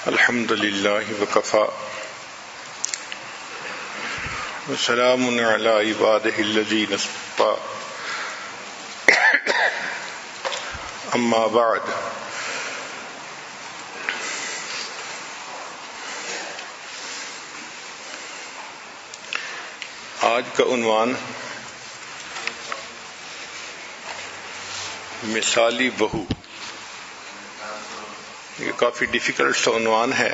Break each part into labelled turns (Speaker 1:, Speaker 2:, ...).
Speaker 1: الحمد للہ وکفی وسلام علی عبادہ الذین اصطفی اما بعد آج کا عنوان مثالی بہو. یہ کافی ڈیفیکلٹ سا عنوان ہے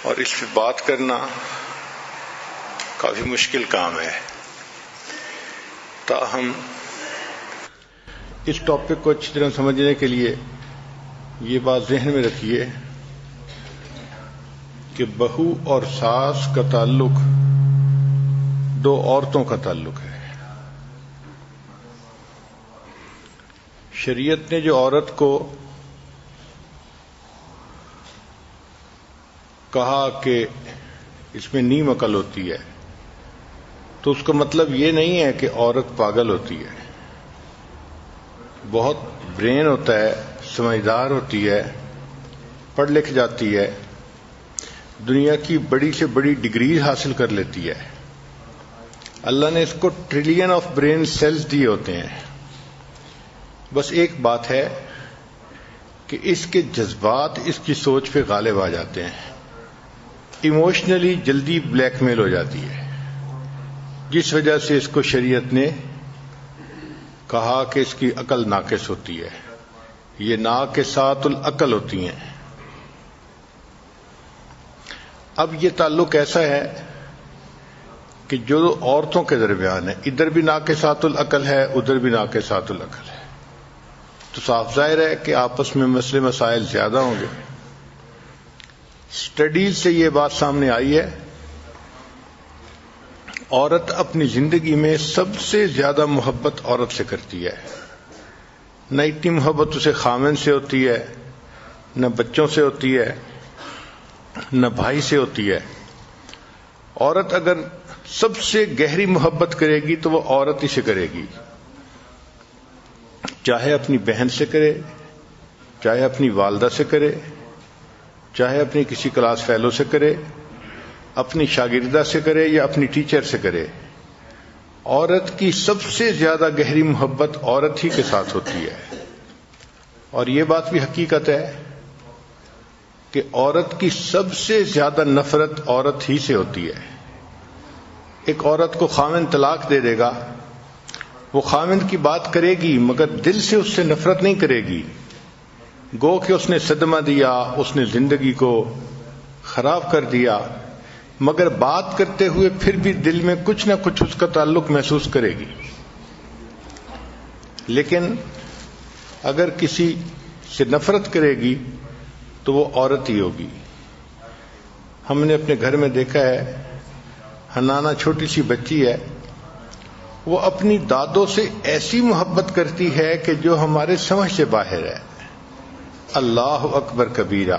Speaker 1: اور اس پہ بات کرنا کافی مشکل کام ہے. تاہم اس ٹاپک کو اچھی طرح سمجھنے کے لیے یہ بات ذہن میں رکھیے کہ بہو اور ساس کا تعلق دو عورتوں کا تعلق ہے. شریعت نے جو عورت کو کہا کہ اس میں نیم عقل ہوتی ہے تو اس کا مطلب یہ نہیں ہے کہ عورت پاگل ہوتی ہے. بہت برین ہوتا ہے، سمجھدار ہوتی ہے، پڑھ لکھ جاتی ہے، دنیا کی بڑی سے بڑی ڈگریز حاصل کر لیتی ہے. اللہ نے اس کو ٹریلین آف برین سیلز دیے ہوتے ہیں. بس ایک بات ہے کہ اس کے جذبات اس کی سوچ پہ غالب آ جاتے ہیں. ایموشنلی جلدی بلیک میل ہو جاتی ہے، جس وجہ سے اس کو شریعت نے کہا کہ اس کی عقل ناقص ہوتی ہے. یہ ناقصات العقل ہوتی ہیں. اب یہ تعلق ایسا ہے کہ جو عورتوں کے درمیان ہے، ادھر بھی ناقصات العقل ہے، ادھر بھی ناقصات العقل ہے، تو صاف ظاہر ہے کہ آپس میں مسئلے مسائل زیادہ ہوں گے. اسٹڈیز سے یہ بات سامنے آئی ہے، عورت اپنی زندگی میں سب سے زیادہ محبت عورت سے کرتی ہے. نہ اتنی محبت اسے خامن سے ہوتی ہے، نہ بچوں سے ہوتی ہے، نہ بھائی سے ہوتی ہے. عورت اگر سب سے گہری محبت کرے گی تو وہ عورت ہی سے کرے گی، چاہے اپنی بہن سے کرے، چاہے اپنی والدہ سے کرے، چاہے اپنی کسی کلاس فیلو سے کرے، اپنی شاگردہ سے کرے یا اپنی ٹیچر سے کرے. عورت کی سب سے زیادہ گہری محبت عورت ہی کے ساتھ ہوتی ہے. اور یہ بات بھی حقیقت ہے کہ عورت کی سب سے زیادہ نفرت عورت ہی سے ہوتی ہے. ایک عورت کو خاوند طلاق دے دے گا، وہ خاوند کی بات کرے گی مگر دل سے اس سے نفرت نہیں کرے گی. گو کہ اس نے صدمہ دیا، اس نے زندگی کو خراب کر دیا، مگر بات کرتے ہوئے پھر بھی دل میں کچھ نہ کچھ اس کا تعلق محسوس کرے گی. لیکن اگر کسی سے نفرت کرے گی تو وہ عورت ہی ہوگی. ہم نے اپنے گھر میں دیکھا ہے، حنانہ چھوٹی سی بچی ہے، وہ اپنی دادوں سے ایسی محبت کرتی ہے کہ جو ہمارے سمجھ سے باہر ہے. اللہ اکبر کبیرہ.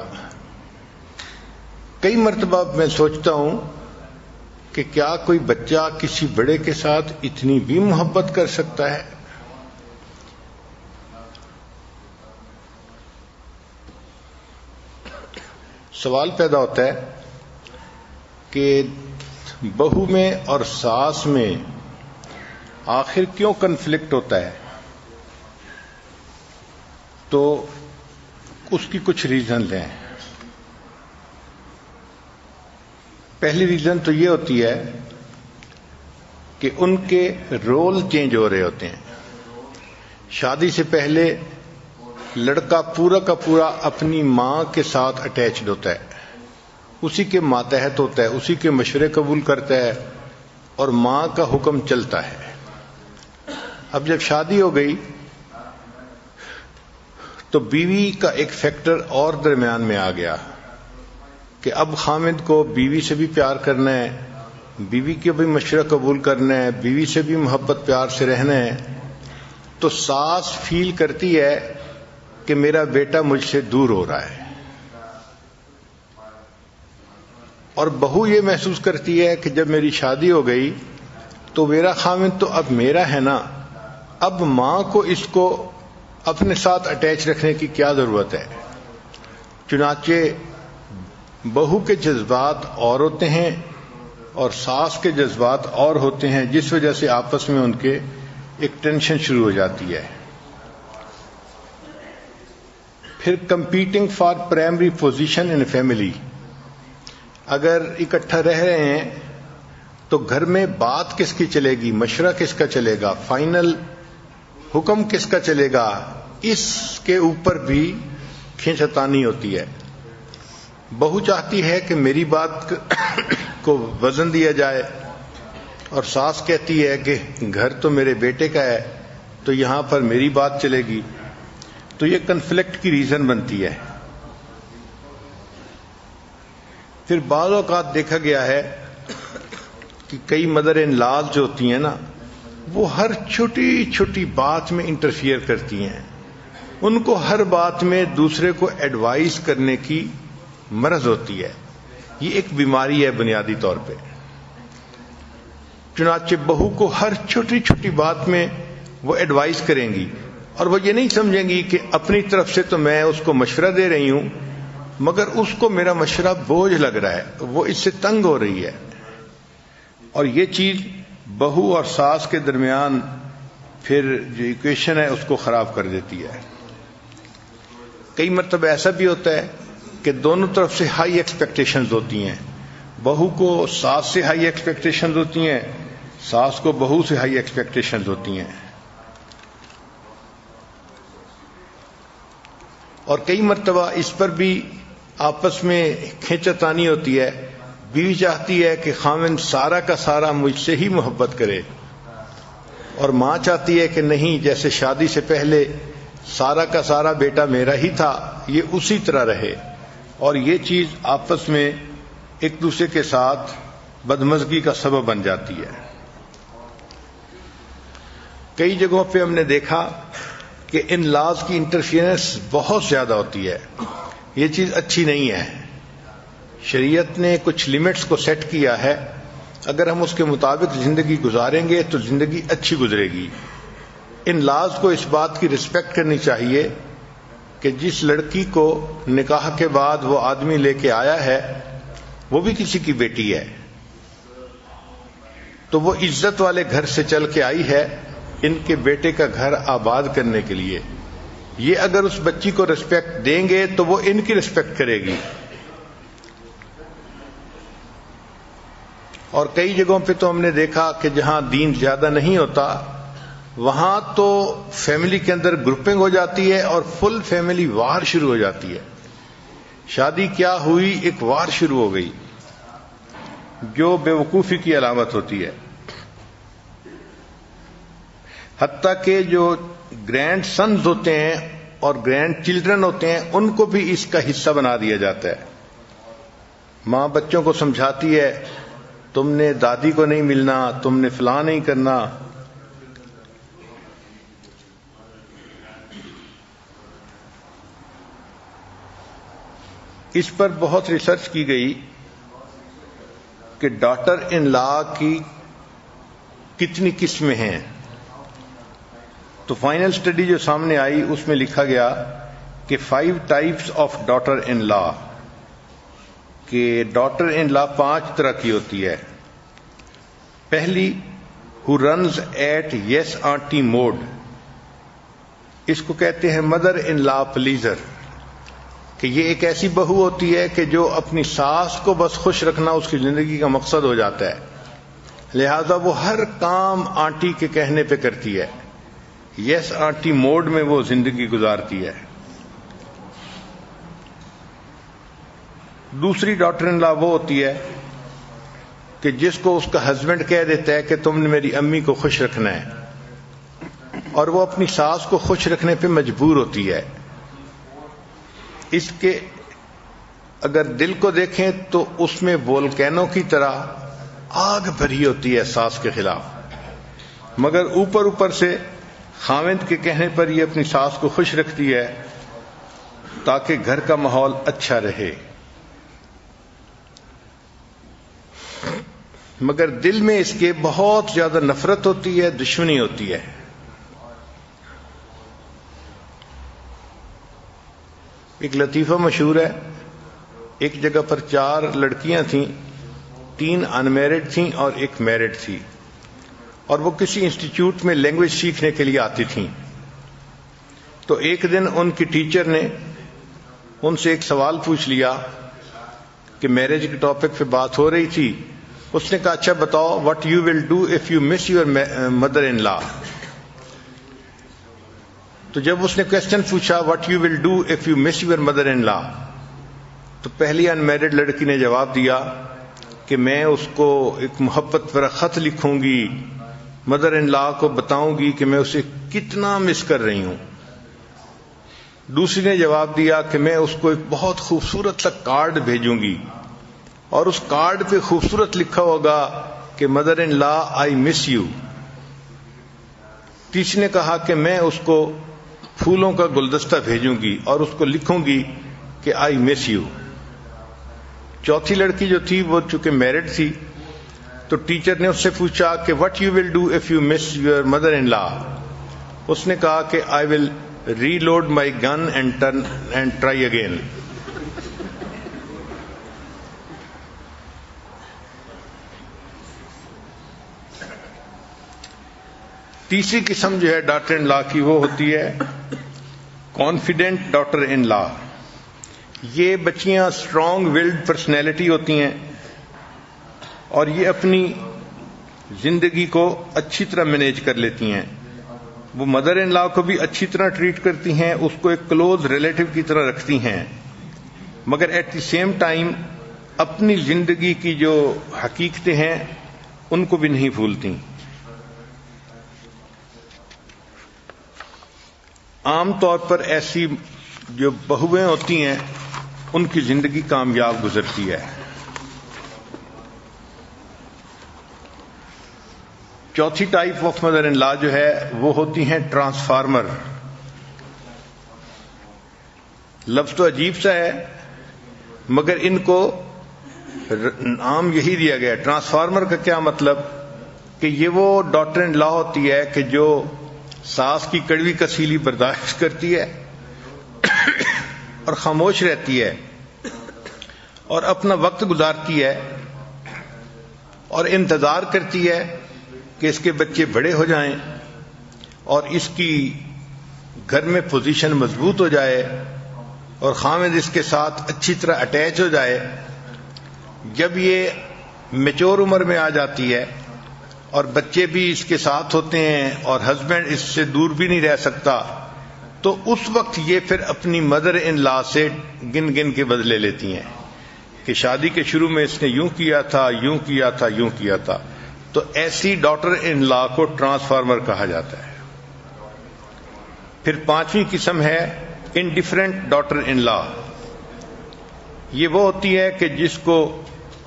Speaker 1: کئی مرتبہ میں سوچتا ہوں کہ کیا کوئی بچہ کسی بڑے کے ساتھ اتنی بھی محبت کر سکتا ہے؟ سوال پیدا ہوتا ہے کہ بہو میں اور ساس میں آخر کیوں کنفلکٹ ہوتا ہے؟ تو اس کی کچھ ریزنز ہیں. پہلی ریزن تو یہ ہوتی ہے کہ ان کے رول چینج ہو رہے ہوتے ہیں. شادی سے پہلے لڑکا پورا کا پورا اپنی ماں کے ساتھ اٹیچڈ ہوتا ہے، اسی کے ماتحت ہوتا ہے، اسی کے مشورے قبول کرتا ہے اور ماں کا حکم چلتا ہے. اب جب شادی ہو گئی تو بیوی کا ایک فیکٹر اور درمیان میں آ گیا کہ اب خامد کو بیوی سے بھی پیار کرنا ہے، بیوی کے بھی مشورہ قبول کرنا ہے، بیوی سے بھی محبت پیار سے رہنا ہے. تو ساس فیل کرتی ہے کہ میرا بیٹا مجھ سے دور ہو رہا ہے، اور بہو یہ محسوس کرتی ہے کہ جب میری شادی ہو گئی تو میرا خامد تو اب میرا ہے نا، اب ماں کو اس کو اپنے ساتھ اٹیچ رکھنے کی کیا ضرورت ہے. چنانچہ بہو کے جذبات اور ہوتے ہیں اور ساس کے جذبات اور ہوتے ہیں، جس وجہ سے آپس میں ان کے ایک ٹینشن شروع ہو جاتی ہے۔ پھر competing for primary position in family, اگر اکٹھا رہ رہے ہیں تو گھر میں بات کس کی چلے گی، مشورہ کس کا چلے گا، فائنل حکم کس کا چلے گا، اس کے اوپر بھی کھینچتانی ہوتی ہے۔ بہو چاہتی ہے کہ میری بات کو وزن دیا جائے اور ساس کہتی ہے کہ گھر تو میرے بیٹے کا ہے تو یہاں پر میری بات چلے گی، تو یہ کنفلکٹ کی ریزن بنتی ہے۔ پھر بعض اوقات دیکھا گیا ہے کہ کئی مدر ان لاز جو ہوتی ہیں نا، وہ ہر چھوٹی چھوٹی بات میں انٹرفیئر کرتی ہیں، ان کو ہر بات میں دوسرے کو ایڈوائز کرنے کی مرض ہوتی ہے۔ یہ ایک بیماری ہے بنیادی طور پہ۔ چنانچہ بہو کو ہر چھوٹی چھوٹی بات میں وہ ایڈوائز کریں گی اور وہ یہ نہیں سمجھیں گی کہ اپنی طرف سے تو میں اس کو مشورہ دے رہی ہوں، مگر اس کو میرا مشورہ بوجھ لگ رہا ہے، وہ اس سے تنگ ہو رہی ہے، اور یہ چیز بہو اور ساس کے درمیان پھر جو ایکویشن ہے اس کو خراب کر دیتی ہے۔ کئی مرتبہ ایسا بھی ہوتا ہے کہ دونوں طرف سے ہائی ایکسپیکٹیشنز ہوتی ہیں، بہو کو ساس سے ہائی ایکسپیکٹیشنز ہوتی ہیں، ساس کو بہو سے ہائی ایکسپیکٹیشنز ہوتی ہیں، اور کئی مرتبہ اس پر بھی آپس میں کھینچتانی ہوتی ہے۔ بیوی چاہتی ہے کہ خاوند سارا کا سارا مجھ سے ہی محبت کرے، اور ماں چاہتی ہے کہ نہیں، جیسے شادی سے پہلے سارا کا سارا بیٹا میرا ہی تھا، یہ اسی طرح رہے، اور یہ چیز آپس میں ایک دوسرے کے ساتھ بدمزگی کا سبب بن جاتی ہے۔ کئی جگہوں پہ ہم نے دیکھا کہ ان لاز کی انٹرفیئرنس بہت زیادہ ہوتی ہے، یہ چیز اچھی نہیں ہے۔ شریعت نے کچھ لمٹس کو سیٹ کیا ہے، اگر ہم اس کے مطابق زندگی گزاریں گے تو زندگی اچھی گزرے گی۔ ان لاز کو اس بات کی رسپیکٹ کرنی چاہیے کہ جس لڑکی کو نکاح کے بعد وہ آدمی لے کے آیا ہے وہ بھی کسی کی بیٹی ہے، تو وہ عزت والے گھر سے چل کے آئی ہے ان کے بیٹے کا گھر آباد کرنے کے لیے۔ یہ اگر اس بچی کو رسپیکٹ دیں گے تو وہ ان کی رسپیکٹ کرے گی۔ اور کئی جگہوں پہ تو ہم نے دیکھا کہ جہاں دین زیادہ نہیں ہوتا وہاں تو فیملی کے اندر گروپنگ ہو جاتی ہے اور فل فیملی وار شروع ہو جاتی ہے۔ شادی کیا ہوئی، ایک وار شروع ہو گئی، جو بے وقوفی کی علامت ہوتی ہے۔ حتیٰ کہ جو گرینڈ سنز ہوتے ہیں اور گرینڈ چلڈرن ہوتے ہیں ان کو بھی اس کا حصہ بنا دیا جاتا ہے۔ ماں بچوں کو سمجھاتی ہے تم نے دادی کو نہیں ملنا، تم نے فلاں نہیں کرنا۔ اس پر بہت ریسرچ کی گئی کہ ڈاٹر ان لا کی کتنی قسمیں ہیں، تو فائنل سٹڈی جو سامنے آئی اس میں لکھا گیا کہ 5 ٹائپس آف ڈاٹر ان لا، کہ ڈاٹر ان لا 5 طرح کی ہوتی ہے۔ پہلی who runs at yes auntie mode، اس کو کہتے ہیں مدر ان لا پلیزر، کہ یہ ایک ایسی بہو ہوتی ہے کہ جو اپنی ساس کو بس خوش رکھنا اس کی زندگی کا مقصد ہو جاتا ہے، لہذا وہ ہر کام آنٹی کے کہنے پہ کرتی ہے، یس آنٹی موڈ میں وہ زندگی گزارتی ہے۔ دوسری ڈاٹر ان لا وہ ہوتی ہے کہ جس کو اس کا ہسبینڈ کہہ دیتا ہے کہ تم نے میری امی کو خوش رکھنا ہے، اور وہ اپنی ساس کو خوش رکھنے پہ مجبور ہوتی ہے۔ اس کے اگر دل کو دیکھیں تو اس میں وولکینو کی طرح آگ بھری ہوتی ہے ساس کے خلاف، مگر اوپر سے خاوند کے کہنے پر یہ اپنی ساس کو خوش رکھتی ہے تاکہ گھر کا ماحول اچھا رہے، مگر دل میں اس کے بہت زیادہ نفرت ہوتی ہے، دشمنی ہوتی ہے۔ ایک لطیفہ مشہور ہے، ایک جگہ پر 4 لڑکیاں تھیں، 3 انمیرڈ تھیں اور 1 میرڈ تھی، اور وہ کسی انسٹیٹیوٹ میں لینگویج سیکھنے کے لیے آتی تھیں۔ تو ایک دن ان کی ٹیچر نے ان سے ایک سوال پوچھ لیا کہ میرج کے ٹاپک پہ بات ہو رہی تھی۔ اس نے کہا اچھا بتاؤ what you will do if you miss your mother in law۔ تو جب اس نے کوشچن پوچھا what you will do if you miss your mother in law، تو پہلی انمیرڈ لڑکی نے جواب دیا کہ میں اس کو ایک محبت پر خط لکھوں گی، مدر ان لا کو بتاؤں گی کہ میں اسے کتنا مس کر رہی ہوں۔ دوسری نے جواب دیا کہ میں اس کو ایک بہت خوبصورت سا کارڈ بھیجوں گی، اور اس کارڈ پہ خوبصورت لکھا ہوگا کہ mother in law I miss you. تیسری نے کہا کہ میں اس کو پھولوں کا گلدستہ بھیجوں گی اور اس کو لکھوں گی کہ آئی مس یو۔ چوتھی لڑکی جو تھی وہ چونکہ میرڈ تھی، تو ٹیچر نے اس سے پوچھا کہ what you will do if you miss your mother in law. اس نے کہا کہ I will reload my gun and try again. تیسری قسم جو ہے ڈاٹر ان لا کی، وہ ہوتی ہے کانفیڈنٹ ڈاٹر ان لا۔ یہ بچیاں اسٹرانگ ولڈ پرسنالٹی ہوتی ہیں، اور یہ اپنی زندگی کو اچھی طرح مینیج کر لیتی ہیں۔ وہ مدر ان لا کو بھی اچھی طرح ٹریٹ کرتی ہیں، اس کو ایک کلوز ریلیٹو کی طرح رکھتی ہیں، مگر ایٹ دی سیم ٹائم اپنی زندگی کی جو حقیقتیں ہیں ان کو بھی نہیں بھولتی۔ عام طور پر ایسی جو بہویں ہوتی ہیں ان کی زندگی کامیاب گزرتی ہے۔ چوتھی ٹائپ آف مدر ان لا جو ہے وہ ہوتی ہیں ٹرانسفارمر۔ لفظ تو عجیب سا ہے، مگر ان کو نام یہی دیا گیا۔ ٹرانسفارمر کا کیا مطلب کہ یہ وہ ڈاٹر ان لا ہوتی ہے کہ جو ساس کی کڑوی کسیلی برداشت کرتی ہے اور خاموش رہتی ہے اور اپنا وقت گزارتی ہے اور انتظار کرتی ہے کہ اس کے بچے بڑے ہو جائیں اور اس کی گھر میں پوزیشن مضبوط ہو جائے اور خاوند اس کے ساتھ اچھی طرح اٹیچ ہو جائے۔ جب یہ میچور عمر میں آ جاتی ہے اور بچے بھی اس کے ساتھ ہوتے ہیں اور ہسبینڈ اس سے دور بھی نہیں رہ سکتا، تو اس وقت یہ پھر اپنی مدر ان لا سے گن گن کے بدلے لیتی ہیں کہ شادی کے شروع میں اس نے یوں کیا تھا، یوں کیا تھا، یوں کیا تھا۔ تو ایسی ڈاٹر ان لا کو ٹرانسفارمر کہا جاتا ہے۔ پھر پانچویں قسم ہے انڈیفرنٹ ڈاٹر ان لا۔ یہ وہ ہوتی ہے کہ جس کو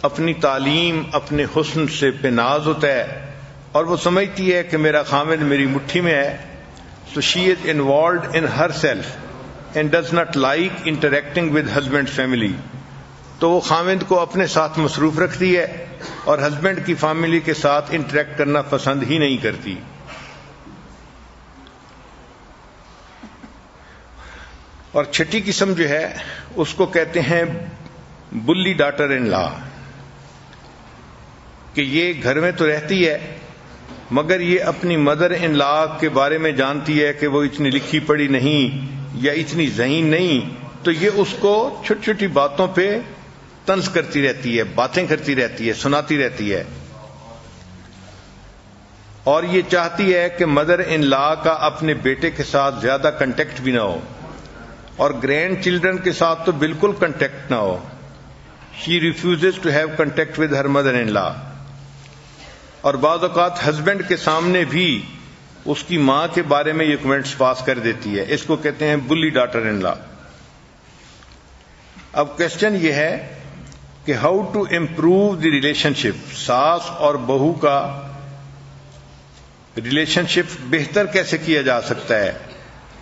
Speaker 1: اپنی تعلیم، اپنے حسن سے بے ناز ہوتا ہے اور وہ سمجھتی ہے کہ میرا خامد میری مٹھی میں ہے، so she is involved in herself and does not like interacting with husband's family۔ تو وہ خامد کو اپنے ساتھ مصروف رکھتی ہے اور ہسبینڈ کی فیملی کے ساتھ انٹریکٹ کرنا پسند ہی نہیں کرتی۔ اور چھٹی قسم جو ہے اس کو کہتے ہیں بلی ڈاٹر ان لا، کہ یہ گھر میں تو رہتی ہے مگر یہ اپنی مدر ان لا کے بارے میں جانتی ہے کہ وہ اتنی لکھی پڑھی نہیں یا اتنی ذہین نہیں، تو یہ اس کو چھوٹی چھوٹی باتوں پہ طنز کرتی رہتی ہے، باتیں کرتی رہتی ہے، سناتی رہتی ہے، اور یہ چاہتی ہے کہ مدر ان لا کا اپنے بیٹے کے ساتھ زیادہ کنٹیکٹ بھی نہ ہو اور گرینڈ چلڈرن کے ساتھ تو بالکل کنٹیکٹ نہ ہو۔ She refuses to have contact with her mother-in-law۔ اور بعض اوقات ہسبینڈ کے سامنے بھی اس کی ماں کے بارے میں یہ کمنٹس پاس کر دیتی ہے۔ اس کو کہتے ہیں بلی ڈاٹر ان لا۔ اب کوشچن یہ ہے کہ how to improve the relationship, ساس اور بہو کا ریلیشن شپ بہتر کیسے کیا جا سکتا ہے؟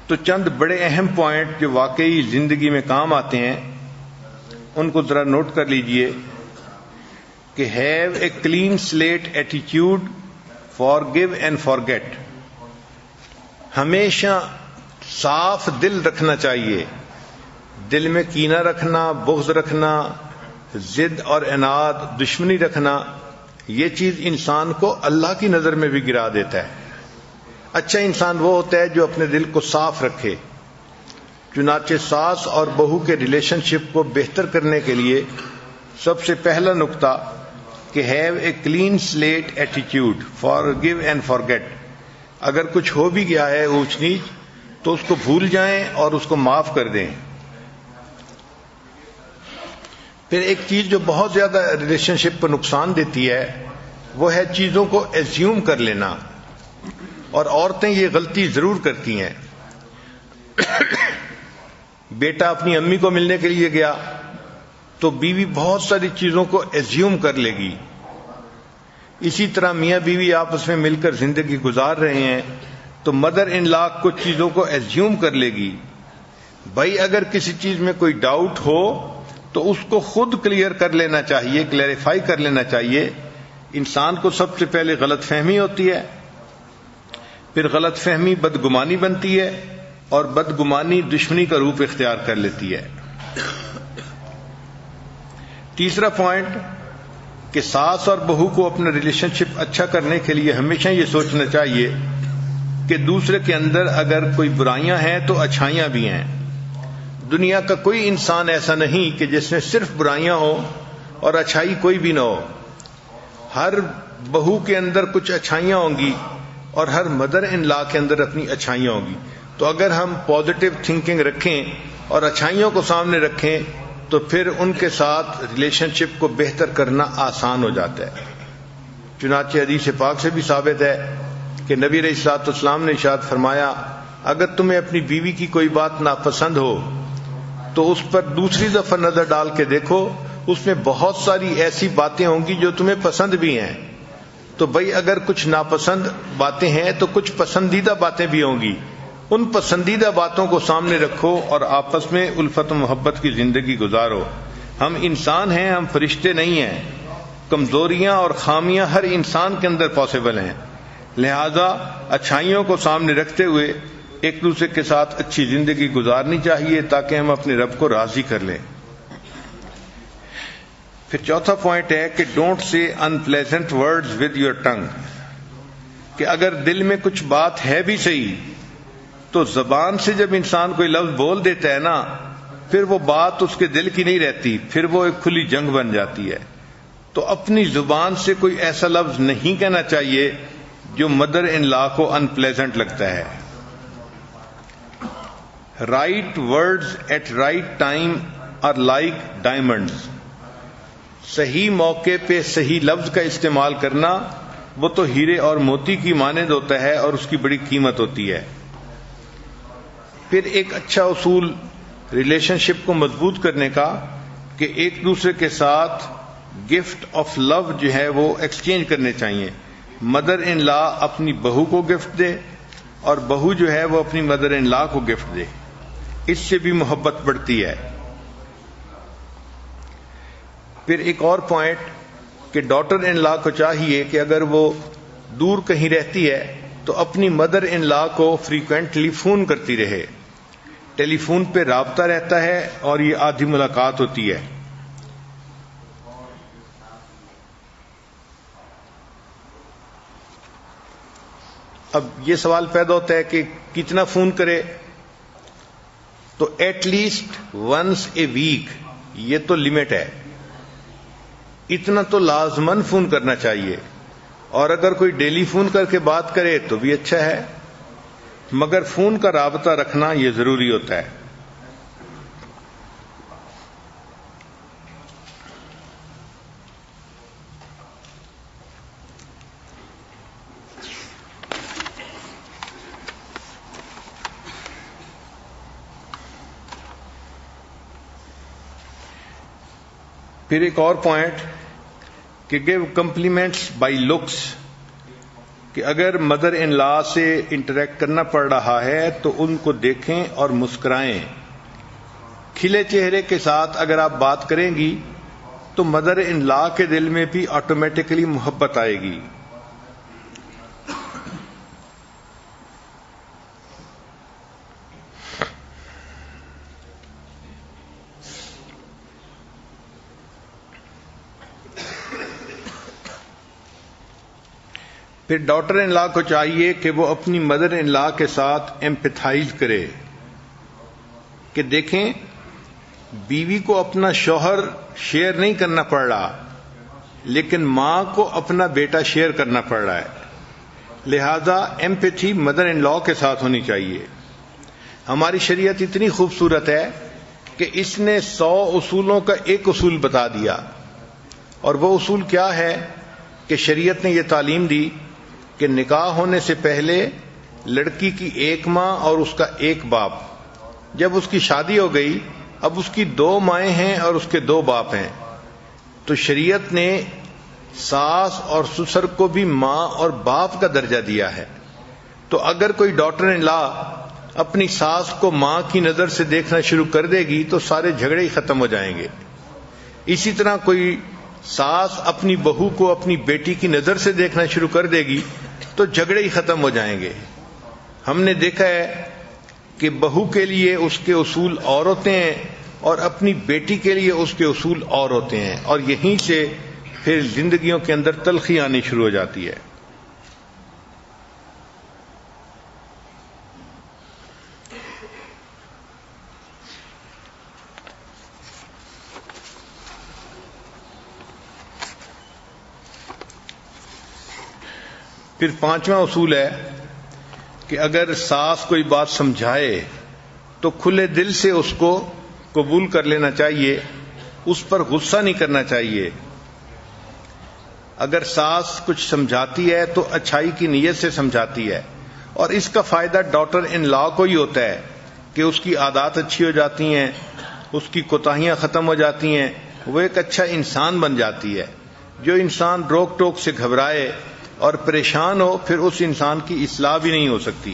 Speaker 1: تو چند بڑے اہم پوائنٹ جو واقعی زندگی میں کام آتے ہیں ان کو ذرا نوٹ کر لیجئے کہ have a clean slate attitude, forgive and forget. ہمیشہ صاف دل رکھنا چاہیے، دل میں کینہ رکھنا، بغض رکھنا، ضد اور عناد، دشمنی رکھنا، یہ چیز انسان کو اللہ کی نظر میں بھی گرا دیتا ہے۔ اچھا انسان وہ ہوتا ہے جو اپنے دل کو صاف رکھے۔ چنانچہ ساس اور بہو کے ریلیشن شپ کو بہتر کرنے کے لیے سب سے پہلا نقطہ کہ have a clean slate attitude, forgive and forget. اگر کچھ ہو بھی گیا ہے اونچ نیچ تو اس کو بھول جائیں اور اس کو معاف کر دیں۔ پھر ایک چیز جو بہت زیادہ ریلیشن شپ کو نقصان دیتی ہے وہ ہے چیزوں کو ایزیوم کر لینا، اور عورتیں یہ غلطی ضرور کرتی ہیں۔ بیٹا اپنی امی کو ملنے کے لیے گیا تو بیوی بہت ساری چیزوں کو ایزیوم کر لے گی۔ اسی طرح میاں بیوی آپس میں مل کر زندگی گزار رہے ہیں تو مدر ان لا کچھ چیزوں کو ایزیوم کر لے گی۔ بھائی اگر کسی چیز میں کوئی ڈاؤٹ ہو تو اس کو خود کلیئر کر لینا چاہیے، کلیریفائی کر لینا چاہیے۔ انسان کو سب سے پہلے غلط فہمی ہوتی ہے، پھر غلط فہمی بدگمانی بنتی ہے، اور بدگمانی دشمنی کا روپ اختیار کر لیتی ہے۔ تیسرا پوائنٹ کہ ساس اور بہو کو اپنا ریلیشن شپ اچھا کرنے کے لیے ہمیشہ یہ سوچنا چاہیے کہ دوسرے کے اندر اگر کوئی برائیاں ہیں تو اچھائیاں بھی ہیں۔ دنیا کا کوئی انسان ایسا نہیں کہ جس میں صرف برائیاں ہوں اور اچھائی کوئی بھی نہ ہو۔ ہر بہو کے اندر کچھ اچھائیاں ہوں گی اور ہر مدر ان لا کے اندر اپنی اچھائیاں ہوں گی۔ تو اگر ہم پازیٹیو تھنکنگ رکھیں اور اچھائیوں کو سامنے رکھیں تو پھر ان کے ساتھ ریلیشن شپ کو بہتر کرنا آسان ہو جاتا ہے۔ چنانچہ حدیث پاک سے بھی ثابت ہے کہ نبی علیہ الصلوۃ والسلام نے ارشاد فرمایا، اگر تمہیں اپنی بیوی کی کوئی بات ناپسند ہو تو اس پر دوسری دفعہ نظر ڈال کے دیکھو، اس میں بہت ساری ایسی باتیں ہوں گی جو تمہیں پسند بھی ہیں۔ تو بھئی اگر کچھ ناپسند باتیں ہیں تو کچھ پسندیدہ باتیں بھی ہوں گی، ان پسندیدہ باتوں کو سامنے رکھو اور آپس میں الفت و محبت کی زندگی گزارو۔ ہم انسان ہیں، ہم فرشتے نہیں ہیں۔ کمزوریاں اور خامیاں ہر انسان کے اندر پاسبل ہیں، لہذا اچھائیوں کو سامنے رکھتے ہوئے ایک دوسرے کے ساتھ اچھی زندگی گزارنی چاہیے تاکہ ہم اپنے رب کو راضی کر لیں۔ پھر چوتھا پوائنٹ ہے کہ don't say unpleasant words with your tongue, کہ اگر دل میں کچھ بات ہے بھی صحیح تو زبان سے جب انسان کوئی لفظ بول دیتا ہے نا، پھر وہ بات اس کے دل کی نہیں رہتی، پھر وہ ایک کھلی جنگ بن جاتی ہے۔ تو اپنی زبان سے کوئی ایسا لفظ نہیں کہنا چاہیے جو مدر ان لا کو انپلیزنٹ لگتا ہے۔ Right words at right time are like diamonds, صحیح موقع پہ صحیح لفظ کا استعمال کرنا وہ تو ہیرے اور موتی کی مانند ہوتا ہے اور اس کی بڑی قیمت ہوتی ہے۔ پھر ایک اچھا اصول ریلیشن شپ کو مضبوط کرنے کا کہ ایک دوسرے کے ساتھ گفٹ آف لو جو ہے وہ ایکسچینج کرنے چاہیے۔ مدر ان لا اپنی بہو کو گفٹ دے اور بہو جو ہے وہ اپنی مدر ان لا کو گفٹ دے، اس سے بھی محبت بڑھتی ہے۔ پھر ایک اور پوائنٹ کہ ڈاٹر ان لا کو چاہیے کہ اگر وہ دور کہیں رہتی ہے تو اپنی مدر ان لا کو فریکوینٹلی فون کرتی رہے۔ ٹیلی فون پہ رابطہ رہتا ہے اور یہ آدھی ملاقات ہوتی ہے۔ اب یہ سوال پیدا ہوتا ہے کہ کتنا فون کرے، تو at least once a week, یہ تو لمٹ ہے، اتنا تو لازماً فون کرنا چاہیے۔ اور اگر کوئی ڈیلی فون کر کے بات کرے تو بھی اچھا ہے، مگر فون کا رابطہ رکھنا یہ ضروری ہوتا ہے۔ پھر ایک اور پوائنٹ کہ گیو کمپلیمنٹس بائی لکس، کہ اگر مدر ان لا سے انٹریکٹ کرنا پڑ رہا ہے تو ان کو دیکھیں اور مسکرائیں۔ کھلے چہرے کے ساتھ اگر آپ بات کریں گی تو مدر ان لا کے دل میں بھی آٹومیٹکلی محبت آئے گی۔ پھر ڈاٹر ان لا کو چاہیے کہ وہ اپنی مدر ان لا کے ساتھ ایمپیتھائز کرے کہ دیکھیں بیوی کو اپنا شوہر شیئر نہیں کرنا پڑ رہا، لیکن ماں کو اپنا بیٹا شیئر کرنا پڑ رہا ہے، لہذا ایمپیتھی مدر ان لا کے ساتھ ہونی چاہیے۔ ہماری شریعت اتنی خوبصورت ہے کہ اس نے 100 اصولوں کا ایک اصول بتا دیا، اور وہ اصول کیا ہے کہ شریعت نے یہ تعلیم دی کہ نکاح ہونے سے پہلے لڑکی کی ایک ماں اور اس کا ایک باپ، جب اس کی شادی ہو گئی اب اس کی 2 مائیں ہیں اور اس کے 2 باپ ہیں، تو شریعت نے ساس اور سسر کو بھی ماں اور باپ کا درجہ دیا ہے۔ تو اگر کوئی ڈاٹر ان لا اپنی ساس کو ماں کی نظر سے دیکھنا شروع کر دے گی تو سارے جھگڑے ہی ختم ہو جائیں گے۔ اسی طرح کوئی ساس اپنی بہو کو اپنی بیٹی کی نظر سے دیکھنا شروع کر دے گی تو جھگڑے ہی ختم ہو جائیں گے۔ ہم نے دیکھا ہے کہ بہو کے لیے اس کے اصول اور ہوتے ہیں اور اپنی بیٹی کے لیے اس کے اصول اور ہوتے ہیں، اور یہیں سے پھر زندگیوں کے اندر تلخی آنی شروع ہو جاتی ہے۔ پھر 5واں اصول ہے کہ اگر ساس کوئی بات سمجھائے تو کھلے دل سے اس کو قبول کر لینا چاہیے، اس پر غصہ نہیں کرنا چاہیے۔ اگر ساس کچھ سمجھاتی ہے تو اچھائی کی نیت سے سمجھاتی ہے، اور اس کا فائدہ ڈاٹر ان لا کو ہی ہوتا ہے کہ اس کی عادات اچھی ہو جاتی ہیں، اس کی کوتاہیاں ختم ہو جاتی ہیں، وہ ایک اچھا انسان بن جاتی ہے۔ جو انسان روک ٹوک سے گھبرائے اور پریشان ہو پھر اس انسان کی اصلاح بھی نہیں ہو سکتی۔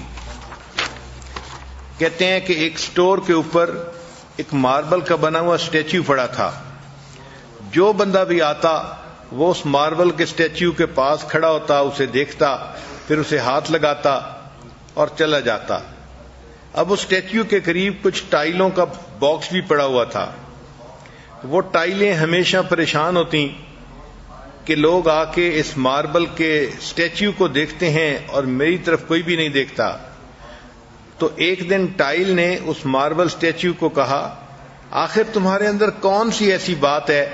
Speaker 1: کہتے ہیں کہ ایک سٹور کے اوپر ایک ماربل کا بنا ہوا اسٹیچو پڑا تھا، جو بندہ بھی آتا وہ اس ماربل کے اسٹیچو کے پاس کھڑا ہوتا، اسے دیکھتا، پھر اسے ہاتھ لگاتا اور چلا جاتا۔ اب اس اسٹیچو کے قریب کچھ ٹائلوں کا باکس بھی پڑا ہوا تھا۔ وہ ٹائلیں ہمیشہ پریشان ہوتی کہ لوگ آ کے اس ماربل کے اسٹیچو کو دیکھتے ہیں اور میری طرف کوئی بھی نہیں دیکھتا۔ تو ایک دن ٹائل نے اس ماربل اسٹیچو کو کہا، آخر تمہارے اندر کون سی ایسی بات ہے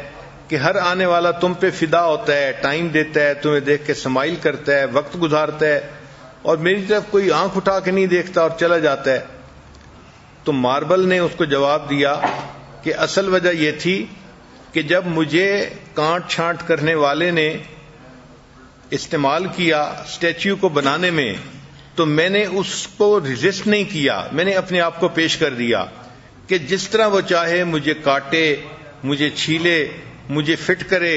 Speaker 1: کہ ہر آنے والا تم پہ فدا ہوتا ہے، ٹائم دیتا ہے، تمہیں دیکھ کے اسمائل کرتا ہے، وقت گزارتا ہے، اور میری طرف کوئی آنکھ اٹھا کے نہیں دیکھتا اور چلا جاتا ہے؟ تو ماربل نے اس کو جواب دیا کہ اصل وجہ یہ تھی کہ جب مجھے کانٹ چھانٹ کرنے والے نے استعمال کیا اسٹیچو کو بنانے میں تو میں نے اس کو ریزسٹ نہیں کیا، میں نے اپنے آپ کو پیش کر دیا کہ جس طرح وہ چاہے مجھے کاٹے، مجھے چھیلے، مجھے فٹ کرے،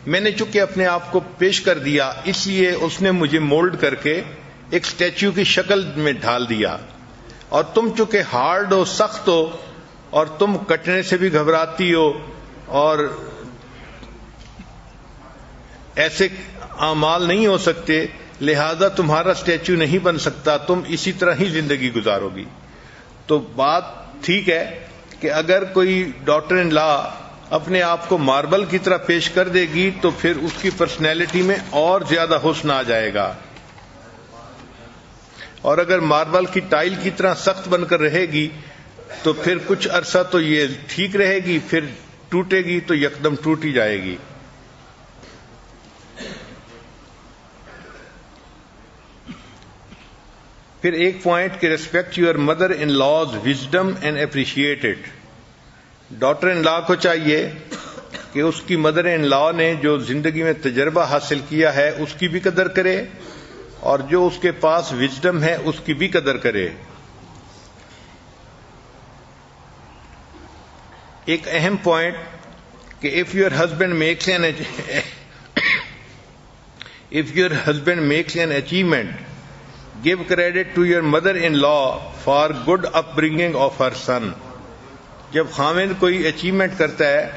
Speaker 1: میں نے چونکہ اپنے آپ کو پیش کر دیا، اس لیے اس نے مجھے مولڈ کر کے ایک اسٹیچو کی شکل میں ڈھال دیا۔ اور تم چونکہ ہارڈ ہو، سخت ہو، اور تم کٹنے سے بھی گھبراتی ہو اور ایسے اعمال نہیں ہو سکتے، لہذا تمہارا اسٹیچو نہیں بن سکتا، تم اسی طرح ہی زندگی گزارو گی۔ تو بات ٹھیک ہے کہ اگر کوئی ڈاٹر ان لا اپنے آپ کو ماربل کی طرح پیش کر دے گی تو پھر اس کی پرسنالٹی میں اور زیادہ حسن آ جائے گا، اور اگر ماربل کی ٹائل کی طرح سخت بن کر رہے گی تو پھر کچھ عرصہ تو یہ ٹھیک رہے گی، پھر ٹوٹے گی تو یکدم ٹوٹ ہی جائے گی۔ پھر ایک پوائنٹ کہ respect your mother in law's wisdom and appreciate it. Daughter in law کو چاہیے کہ اس کی مدر ان لا نے جو زندگی میں تجربہ حاصل کیا ہے اس کی بھی قدر کرے، اور جو اس کے پاس وزڈم ہے اس کی بھی قدر کرے۔ ایک اہم پوائنٹ کہ if your husband makes an achievement, give credit to your mother-in-law for good upbringing of her son۔ جب خاوند کوئی اچیومنٹ کرتا ہے،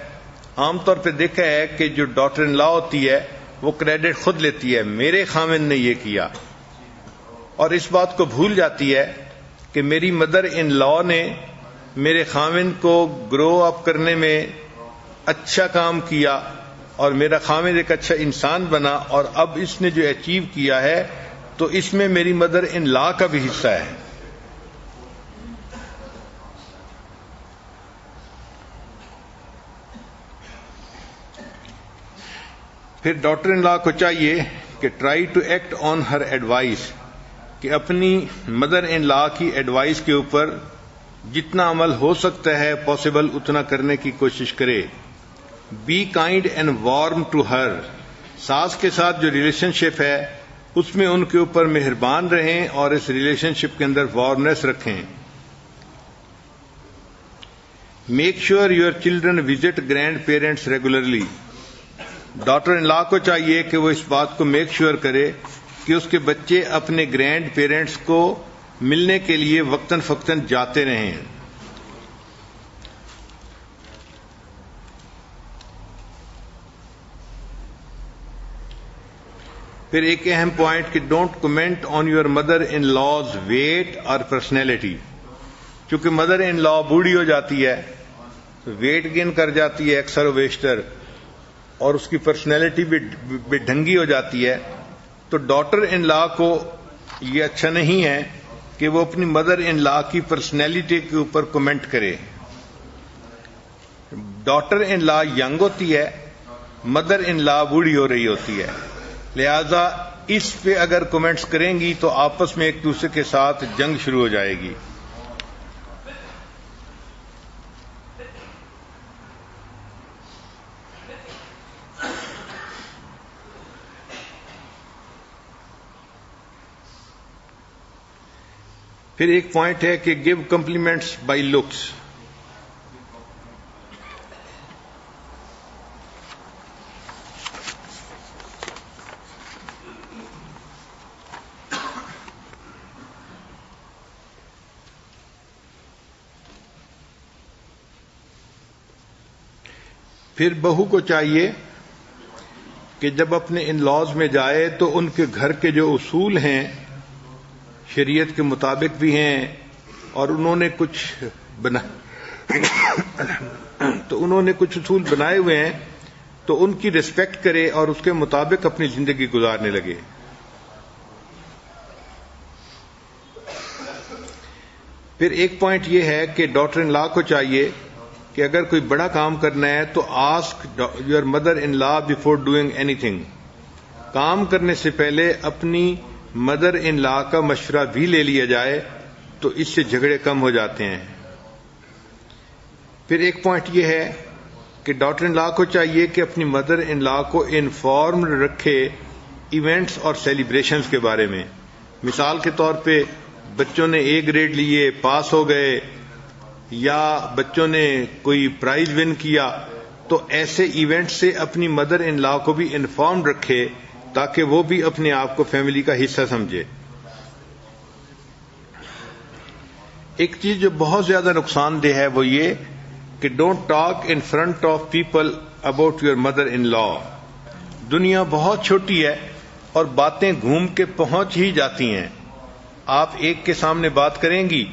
Speaker 1: عام طور پہ دیکھا ہے کہ جو ڈاٹر ان لا ہوتی ہے وہ کریڈٹ خود لیتی ہے، میرے خاوند نے یہ کیا، اور اس بات کو بھول جاتی ہے کہ میری مدر ان لا نے میرے خاوند کو گرو اپ کرنے میں اچھا کام کیا اور میرا خامد ایک اچھا انسان بنا اور اب اس نے جو اچیو کیا ہے تو اس میں میری مدر ان لا کا بھی حصہ ہے. پھر ڈاٹر ان لا کو چاہیے کہ try to act on her advice, کہ اپنی مدر ان لا کی ایڈوائس کے اوپر جتنا عمل ہو سکتا ہے پاسبل اتنا کرنے کی کوشش کرے. Be kind and warm to her, ساس کے ساتھ جو ریلیشن شپ ہے اس میں ان کے اوپر مہربان رہیں اور اس ریلیشن شپ کے اندر وارمنیس رکھیں. Make sure your children visit grandparents regularly, daughter in law کو چاہیے کہ وہ اس بات کو میک شیور کرے کہ اس کے بچے اپنے گرینڈ پیرنٹس کو ملنے کے لیے وقتاً فوقتاً جاتے رہیں. پھر ایک اہم پوائنٹ کہ don't comment on your mother in law's weight اور پرسنالٹی. چونکہ مدر ان لا بوڑھی ہو جاتی ہے، ویٹ گین کر جاتی ہے اکثر و بیشتر، اور اس کی پرسنالٹی بھی بے ڈھنگی ہو جاتی ہے، تو ڈاٹر ان لا کو یہ اچھا نہیں ہے کہ وہ اپنی مدر ان لا کی پرسنالٹی کے اوپر کمنٹ کرے. ڈاٹر ان لا ینگ ہوتی ہے، مدر ان لا بوڑھی ہو رہی ہوتی ہے، لہذا اس پہ اگر کمنٹس کریں گی تو آپس میں ایک دوسرے کے ساتھ جنگ شروع ہو جائے گی. پھر ایک پوائنٹ ہے کہ گیو کمپلیمنٹس بائی لکس. پھر بہو کو چاہیے کہ جب اپنے ان لاز میں جائے تو ان کے گھر کے جو اصول ہیں شریعت کے مطابق بھی ہیں اور انہوں نے کچھ اصول بنائے ہوئے ہیں تو ان کی ریسپیکٹ کرے اور اس کے مطابق اپنی زندگی گزارنے لگے. پھر ایک پوائنٹ یہ ہے کہ ڈاٹر ان لا کو چاہیے کہ اگر کوئی بڑا کام کرنا ہے تو ask your mother in law before doing anything. کام کرنے سے پہلے اپنی مدر ان لا کا مشورہ بھی لے لیا جائے تو اس سے جھگڑے کم ہو جاتے ہیں. پھر ایک پوائنٹ یہ ہے کہ ڈاٹر ان لا کو چاہیے کہ اپنی مدر ان لا کو انفارمڈ رکھے ایونٹس اور سیلیبریشنز کے بارے میں. مثال کے طور پہ بچوں نے A گریڈ لیے، پاس ہو گئے، یا بچوں نے کوئی پرائز ون کیا، تو ایسے ایونٹ سے اپنی مدر ان لا کو بھی انفارمڈ رکھے تاکہ وہ بھی اپنے آپ کو فیملی کا حصہ سمجھے. ایک چیز جو بہت زیادہ نقصان دہ ہے وہ یہ کہ don't talk in front of people about your mother in law. دنیا بہت چھوٹی ہے اور باتیں گھوم کے پہنچ ہی جاتی ہیں. آپ ایک کے سامنے بات کریں گی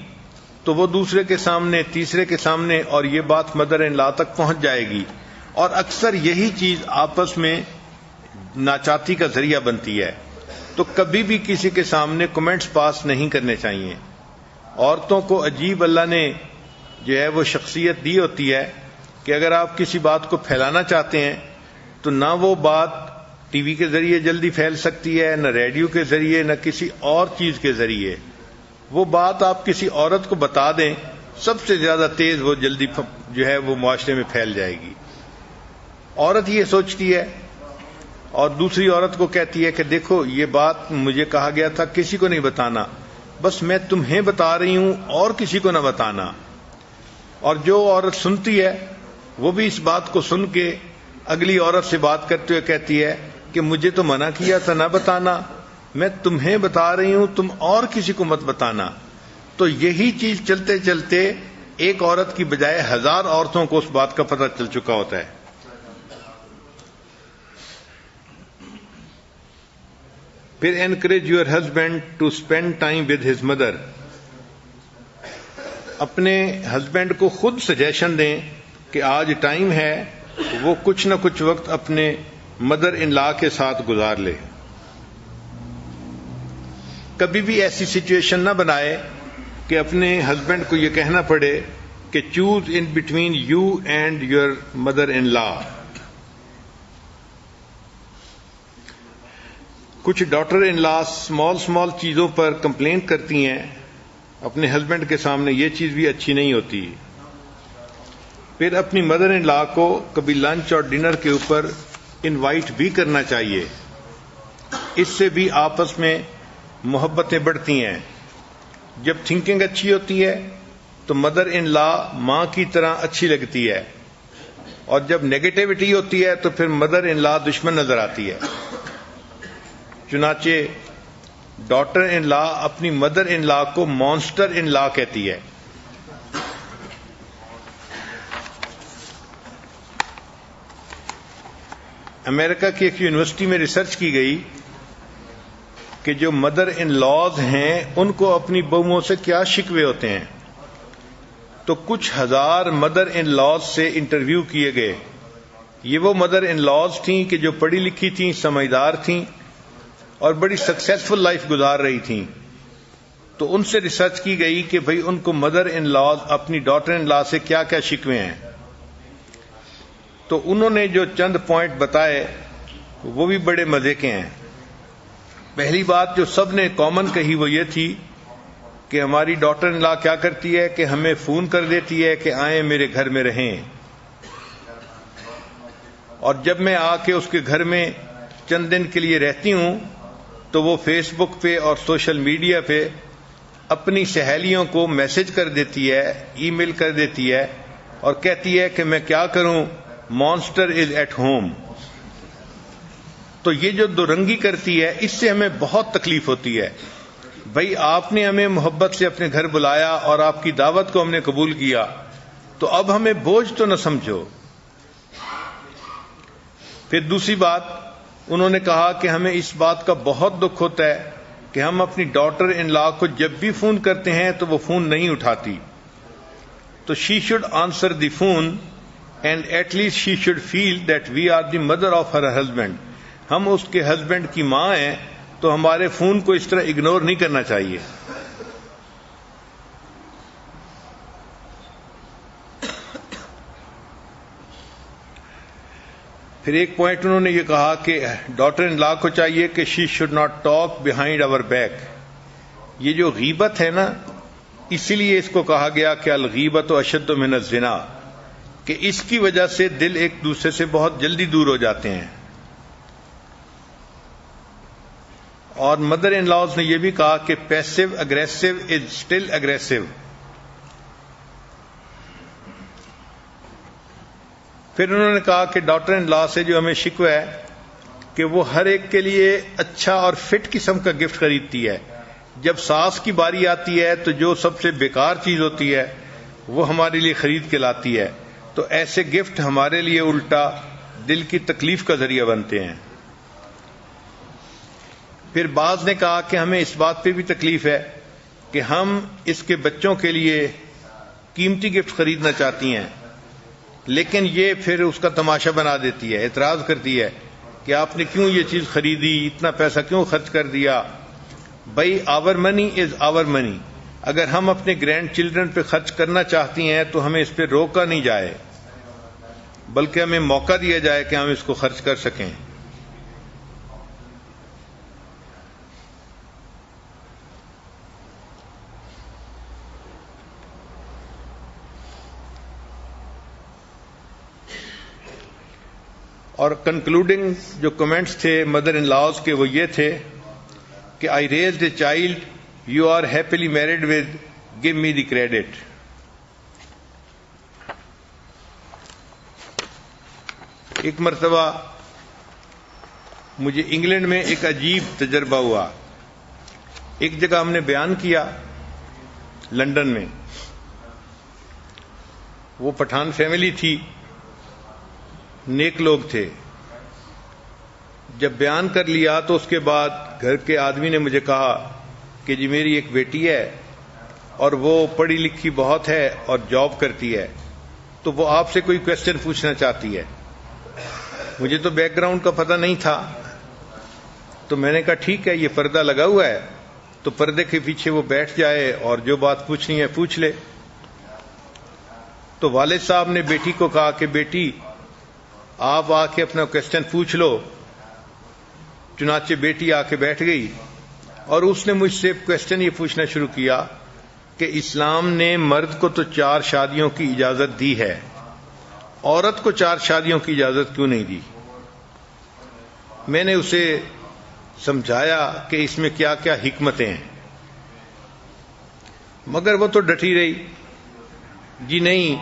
Speaker 1: تو وہ دوسرے کے سامنے، تیسرے کے سامنے، اور یہ بات مدر ان لا تک پہنچ جائے گی، اور اکثر یہی چیز آپس میں ناچاتی کا ذریعہ بنتی ہے. تو کبھی بھی کسی کے سامنے کمنٹس پاس نہیں کرنے چاہیے. عورتوں کو عجیب اللہ نے جو ہے وہ شخصیت دی ہوتی ہے کہ اگر آپ کسی بات کو پھیلانا چاہتے ہیں تو نہ وہ بات ٹی وی کے ذریعے جلدی پھیل سکتی ہے، نہ ریڈیو کے ذریعے، نہ کسی اور چیز کے ذریعے. وہ بات آپ کسی عورت کو بتا دیں، سب سے زیادہ تیز وہ جلدی جو ہے وہ معاشرے میں پھیل جائے گی. عورت یہ سوچتی ہے اور دوسری عورت کو کہتی ہے کہ دیکھو یہ بات مجھے کہا گیا تھا کسی کو نہیں بتانا، بس میں تمہیں بتا رہی ہوں اور کسی کو نہ بتانا. اور جو عورت سنتی ہے وہ بھی اس بات کو سن کے اگلی عورت سے بات کرتے ہوئے کہتی ہے کہ مجھے تو منع کیا تھا نہ بتانا، میں تمہیں بتا رہی ہوں، تم اور کسی کو مت بتانا. تو یہی چیز چلتے چلتے ایک عورت کی بجائے 1000 عورتوں کو اس بات کا پتہ چل چکا ہوتا ہے. پھر encourage your husband to spend time with his mother. اپنے ہسبینڈ کو خود سجیشن دیں کہ آج ٹائم ہے وہ کچھ نہ کچھ وقت اپنے مدر ان لا کے ساتھ گزار لے. کبھی بھی ایسی سچویشن نہ بنائے کہ اپنے ہسبینڈ کو یہ کہنا پڑے کہ choose in between you and your mother in law. کچھ ڈاٹر ان لا اسمال چیزوں پر کمپلین کرتی ہیں اپنے ہسبینڈ کے سامنے، یہ چیز بھی اچھی نہیں ہوتی. پھر اپنی مدر ان لا کو کبھی لنچ اور ڈنر کے اوپر انوائٹ بھی کرنا چاہیے، اس سے بھی آپس میں محبتیں بڑھتی ہیں. جب تھنکنگ اچھی ہوتی ہے تو مدر ان لا ماں کی طرح اچھی لگتی ہے، اور جب نیگیٹیوٹی ہوتی ہے تو پھر مدر ان لا دشمن نظر آتی ہے. چنانچہ ڈاٹر ان لا اپنی مدر ان لا کو مانسٹر ان لا کہتی ہے. امریکہ کی ایک یونیورسٹی میں ریسرچ کی گئی کہ جو مدر ان لاز ہیں ان کو اپنی بہوؤں سے کیا شکوے ہوتے ہیں. تو کچھ ہزار مدر ان لاز سے انٹرویو کیے گئے. یہ وہ مدر ان لاز تھیں کہ جو پڑھی لکھی تھیں، سمجھدار تھیں اور بڑی سکسیسفل لائف گزار رہی تھیں. تو ان سے ریسرچ کی گئی کہ بھئی ان کو مدر ان لاز اپنی ڈاٹر ان لا سے کیا کیا شکوے ہیں. تو انہوں نے جو چند پوائنٹ بتائے وہ بھی بڑے مزے کے ہیں. پہلی بات جو سب نے کامن کہی وہ یہ تھی کہ ہماری ڈاٹر ان لا کیا کرتی ہے کہ ہمیں فون کر دیتی ہے کہ آئیں میرے گھر میں رہیں، اور جب میں آ کے اس کے گھر میں چند دن کے لیے رہتی ہوں تو وہ فیس بک پہ اور سوشل میڈیا پہ اپنی سہیلیوں کو میسج کر دیتی ہے، ای میل کر دیتی ہے اور کہتی ہے کہ میں کیا کروں، مانسٹر از ایٹ ہوم. تو یہ جو دو رنگی کرتی ہے اس سے ہمیں بہت تکلیف ہوتی ہے. بھئی آپ نے ہمیں محبت سے اپنے گھر بلایا اور آپ کی دعوت کو ہم نے قبول کیا، تو اب ہمیں بوجھ تو نہ سمجھو. پھر دوسری بات انہوں نے کہا کہ ہمیں اس بات کا بہت دکھ ہوتا ہے کہ ہم اپنی ڈاٹر ان لا کو جب بھی فون کرتے ہیں تو وہ فون نہیں اٹھاتی. تو she should answer the phone and at least she should feel that we are the mother of her husband. ہم اس کے ہسبینڈ کی ماں ہیں تو ہمارے فون کو اس طرح اگنور نہیں کرنا چاہیے. پھر ایک پوائنٹ انہوں نے یہ کہا کہ ڈاٹر ان لا کو چاہیے کہ she should not talk behind our back. یہ جو غیبت ہے نا، اسی لیے اس کو کہا گیا کہ الغیبت اشد من الزنا، کہ اس کی وجہ سے دل ایک دوسرے سے بہت جلدی دور ہو جاتے ہیں. اور مدر ان لاز نے یہ بھی کہا کہ passive aggressive is still aggressive. پھر انہوں نے کہا کہ ڈاٹر ان لا سے جو ہمیں شکوہ ہے کہ وہ ہر ایک کے لیے اچھا اور فٹ قسم کا گفٹ خریدتی ہے. جب ساس کی باری آتی ہے تو جو سب سے بیکار چیز ہوتی ہے وہ ہمارے لیے خرید کے لاتی ہے. تو ایسے گفٹ ہمارے لیے الٹا دل کی تکلیف کا ذریعہ بنتے ہیں. پھر بعض نے کہا کہ ہمیں اس بات پہ بھی تکلیف ہے کہ ہم اس کے بچوں کے لیے قیمتی گفٹ خریدنا چاہتی ہیں، لیکن یہ پھر اس کا تماشا بنا دیتی ہے، اعتراض کرتی ہے کہ آپ نے کیوں یہ چیز خریدی، اتنا پیسہ کیوں خرچ کر دیا. بھائی آور منی از آور منی. اگر ہم اپنے گرینڈ چلڈرن پہ خرچ کرنا چاہتی ہیں تو ہمیں اس پہ روکا نہیں جائے، بلکہ ہمیں موقع دیا جائے کہ ہم اس کو خرچ کر سکیں. اور کنکلوڈنگ جو کمنٹس تھے مدر ان لاز کے وہ یہ تھے کہ I raised a child you are happily married with give me the credit. ایک مرتبہ مجھے انگلینڈ میں ایک عجیب تجربہ ہوا. ایک جگہ ہم نے بیان کیا لندن میں، وہ پٹھان فیملی تھی، نیک لوگ تھے. جب بیان کر لیا تو اس کے بعد گھر کے آدمی نے مجھے کہا کہ جی میری ایک بیٹی ہے اور وہ پڑھی لکھی بہت ہے اور جاب کرتی ہے، تو وہ آپ سے کوئی کوشچن پوچھنا چاہتی ہے. مجھے تو بیک گراؤنڈ کا پتہ نہیں تھا، تو میں نے کہا ٹھیک ہے یہ پردہ لگا ہوا ہے تو پردے کے پیچھے وہ بیٹھ جائے اور جو بات پوچھنی ہے پوچھ لے۔ تو والد صاحب نے بیٹی کو کہا کہ بیٹی آپ آ کے اپنا کوسچن پوچھ لو۔ چنانچہ بیٹی آ کے بیٹھ گئی اور اس نے مجھ سے کوسچن یہ پوچھنا شروع کیا کہ اسلام نے مرد کو تو 4 شادیوں کی اجازت دی ہے، عورت کو 4 شادیوں کی اجازت کیوں نہیں دی؟ میں نے اسے سمجھایا کہ اس میں کیا کیا حکمتیں ہیں، مگر وہ تو ڈٹی رہی، جی نہیں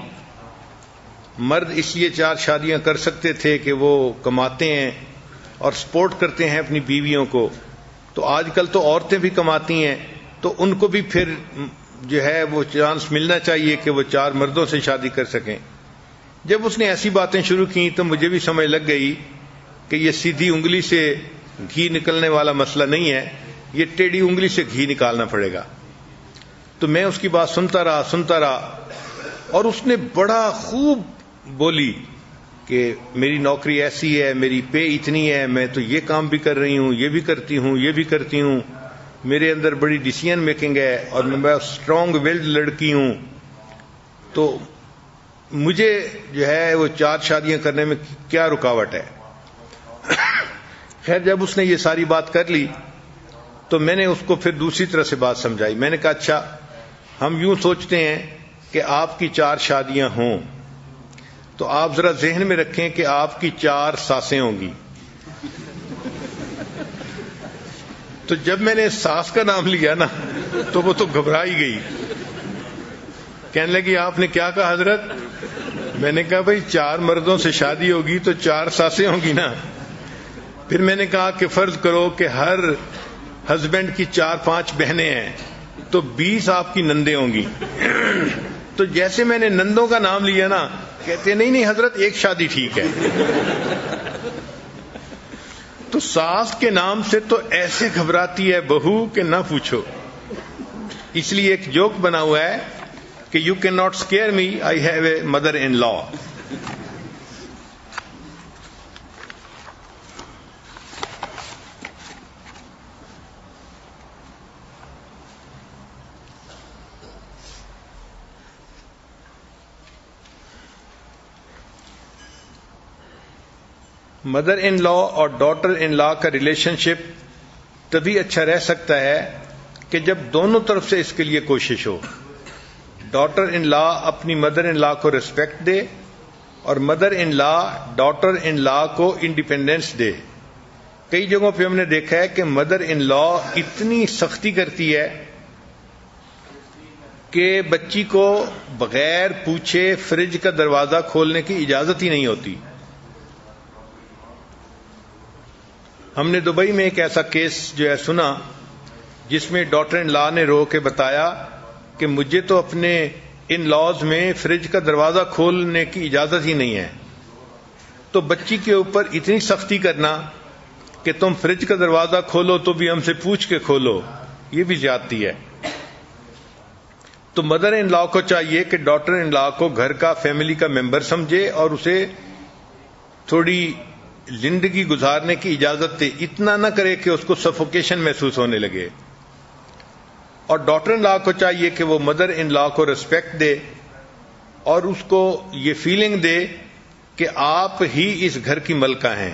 Speaker 1: مرد اس لیے 4 شادیاں کر سکتے تھے کہ وہ کماتے ہیں اور سپورٹ کرتے ہیں اپنی بیویوں کو، تو آج کل تو عورتیں بھی کماتی ہیں تو ان کو بھی پھر جو ہے وہ چانس ملنا چاہیے کہ وہ 4 مردوں سے شادی کر سکیں۔ جب اس نے ایسی باتیں شروع کی تو مجھے بھی سمجھ لگ گئی کہ یہ سیدھی انگلی سے گھی نکلنے والا مسئلہ نہیں ہے، یہ ٹیڑھی انگلی سے گھی نکالنا پڑے گا۔ تو میں اس کی بات سنتا رہا اور اس نے بڑا خوب بولی کہ میری نوکری ایسی ہے، میری پے اتنی ہے، میں تو یہ کام بھی کر رہی ہوں، یہ بھی کرتی ہوں، یہ بھی کرتی ہوں، میرے اندر بڑی ڈیسیژن میکنگ ہے اور میں اسٹرانگ ویلڈ لڑکی ہوں، تو مجھے جو ہے وہ 4 شادیاں کرنے میں کیا رکاوٹ ہے۔ خیر جب اس نے یہ ساری بات کر لی تو میں نے اس کو پھر دوسری طرح سے بات سمجھائی۔ میں نے کہا اچھا ہم یوں سوچتے ہیں کہ آپ کی 4 شادیاں ہوں تو آپ ذرا ذہن میں رکھیں کہ آپ کی 4 ساسیں ہوں گی۔ تو جب میں نے ساس کا نام لیا نا تو وہ تو گھبرا ہی گئی، کہنے لگی آپ نے کیا کہا حضرت؟ میں نے کہا بھائی 4 مردوں سے شادی ہوگی تو 4 ساسیں ہوں گی نا۔ پھر میں نے کہا کہ فرض کرو کہ ہر ہسبینڈ کی 4-5 بہنیں ہیں تو 20 آپ کی نندیں ہوں گی۔ تو جیسے میں نے نندوں کا نام لیا نا کہتے نہیں حضرت ایک شادی ٹھیک ہے۔ تو ساس کے نام سے تو ایسے گھبراتی ہے بہو کہ نہ پوچھو۔ اس لیے ایک جوک بنا ہوا ہے کہ you can not scare me, I have a mother in law. Mother in law اور ڈاٹر ان لا کا ریلیشن شپ تبھی اچھا رہ سکتا ہے کہ جب دونوں طرف سے اس کے لیے کوشش ہو۔ ڈاٹر ان لا اپنی مدر ان لا کو ریسپیکٹ دے اور mother in law daughter in law کو انڈیپینڈنس دے۔ کئی جگہوں پہ ہم نے دیکھا ہے کہ مدر ان لا اتنی سختی کرتی ہے کہ بچی کو بغیر پوچھے فریج کا دروازہ کھولنے کی اجازت ہی نہیں ہوتی۔ ہم نے دبئی میں ایک ایسا کیس جو ہے سنا جس میں ڈاٹر ان لا نے رو کے بتایا کہ مجھے تو اپنے ان لاز میں فریج کا دروازہ کھولنے کی اجازت ہی نہیں ہے، تو بچی کے اوپر اتنی سختی کرنا کہ تم فریج کا دروازہ کھولو تو بھی ہم سے پوچھ کے کھولو، یہ بھی زیادتی ہے۔ تو مدر ان لا کو چاہیے کہ ڈاٹر ان لا کو گھر کا فیملی کا ممبر سمجھے اور اسے تھوڑی زندگی گزارنے کی اجازت دے، اتنا نہ کرے کہ اس کو سفوکیشن محسوس ہونے لگے۔ اور ڈاٹر ان لا کو چاہیے کہ وہ مدر ان لا کو ریسپیکٹ دے اور اس کو یہ فیلنگ دے کہ آپ ہی اس گھر کی ملکہ ہیں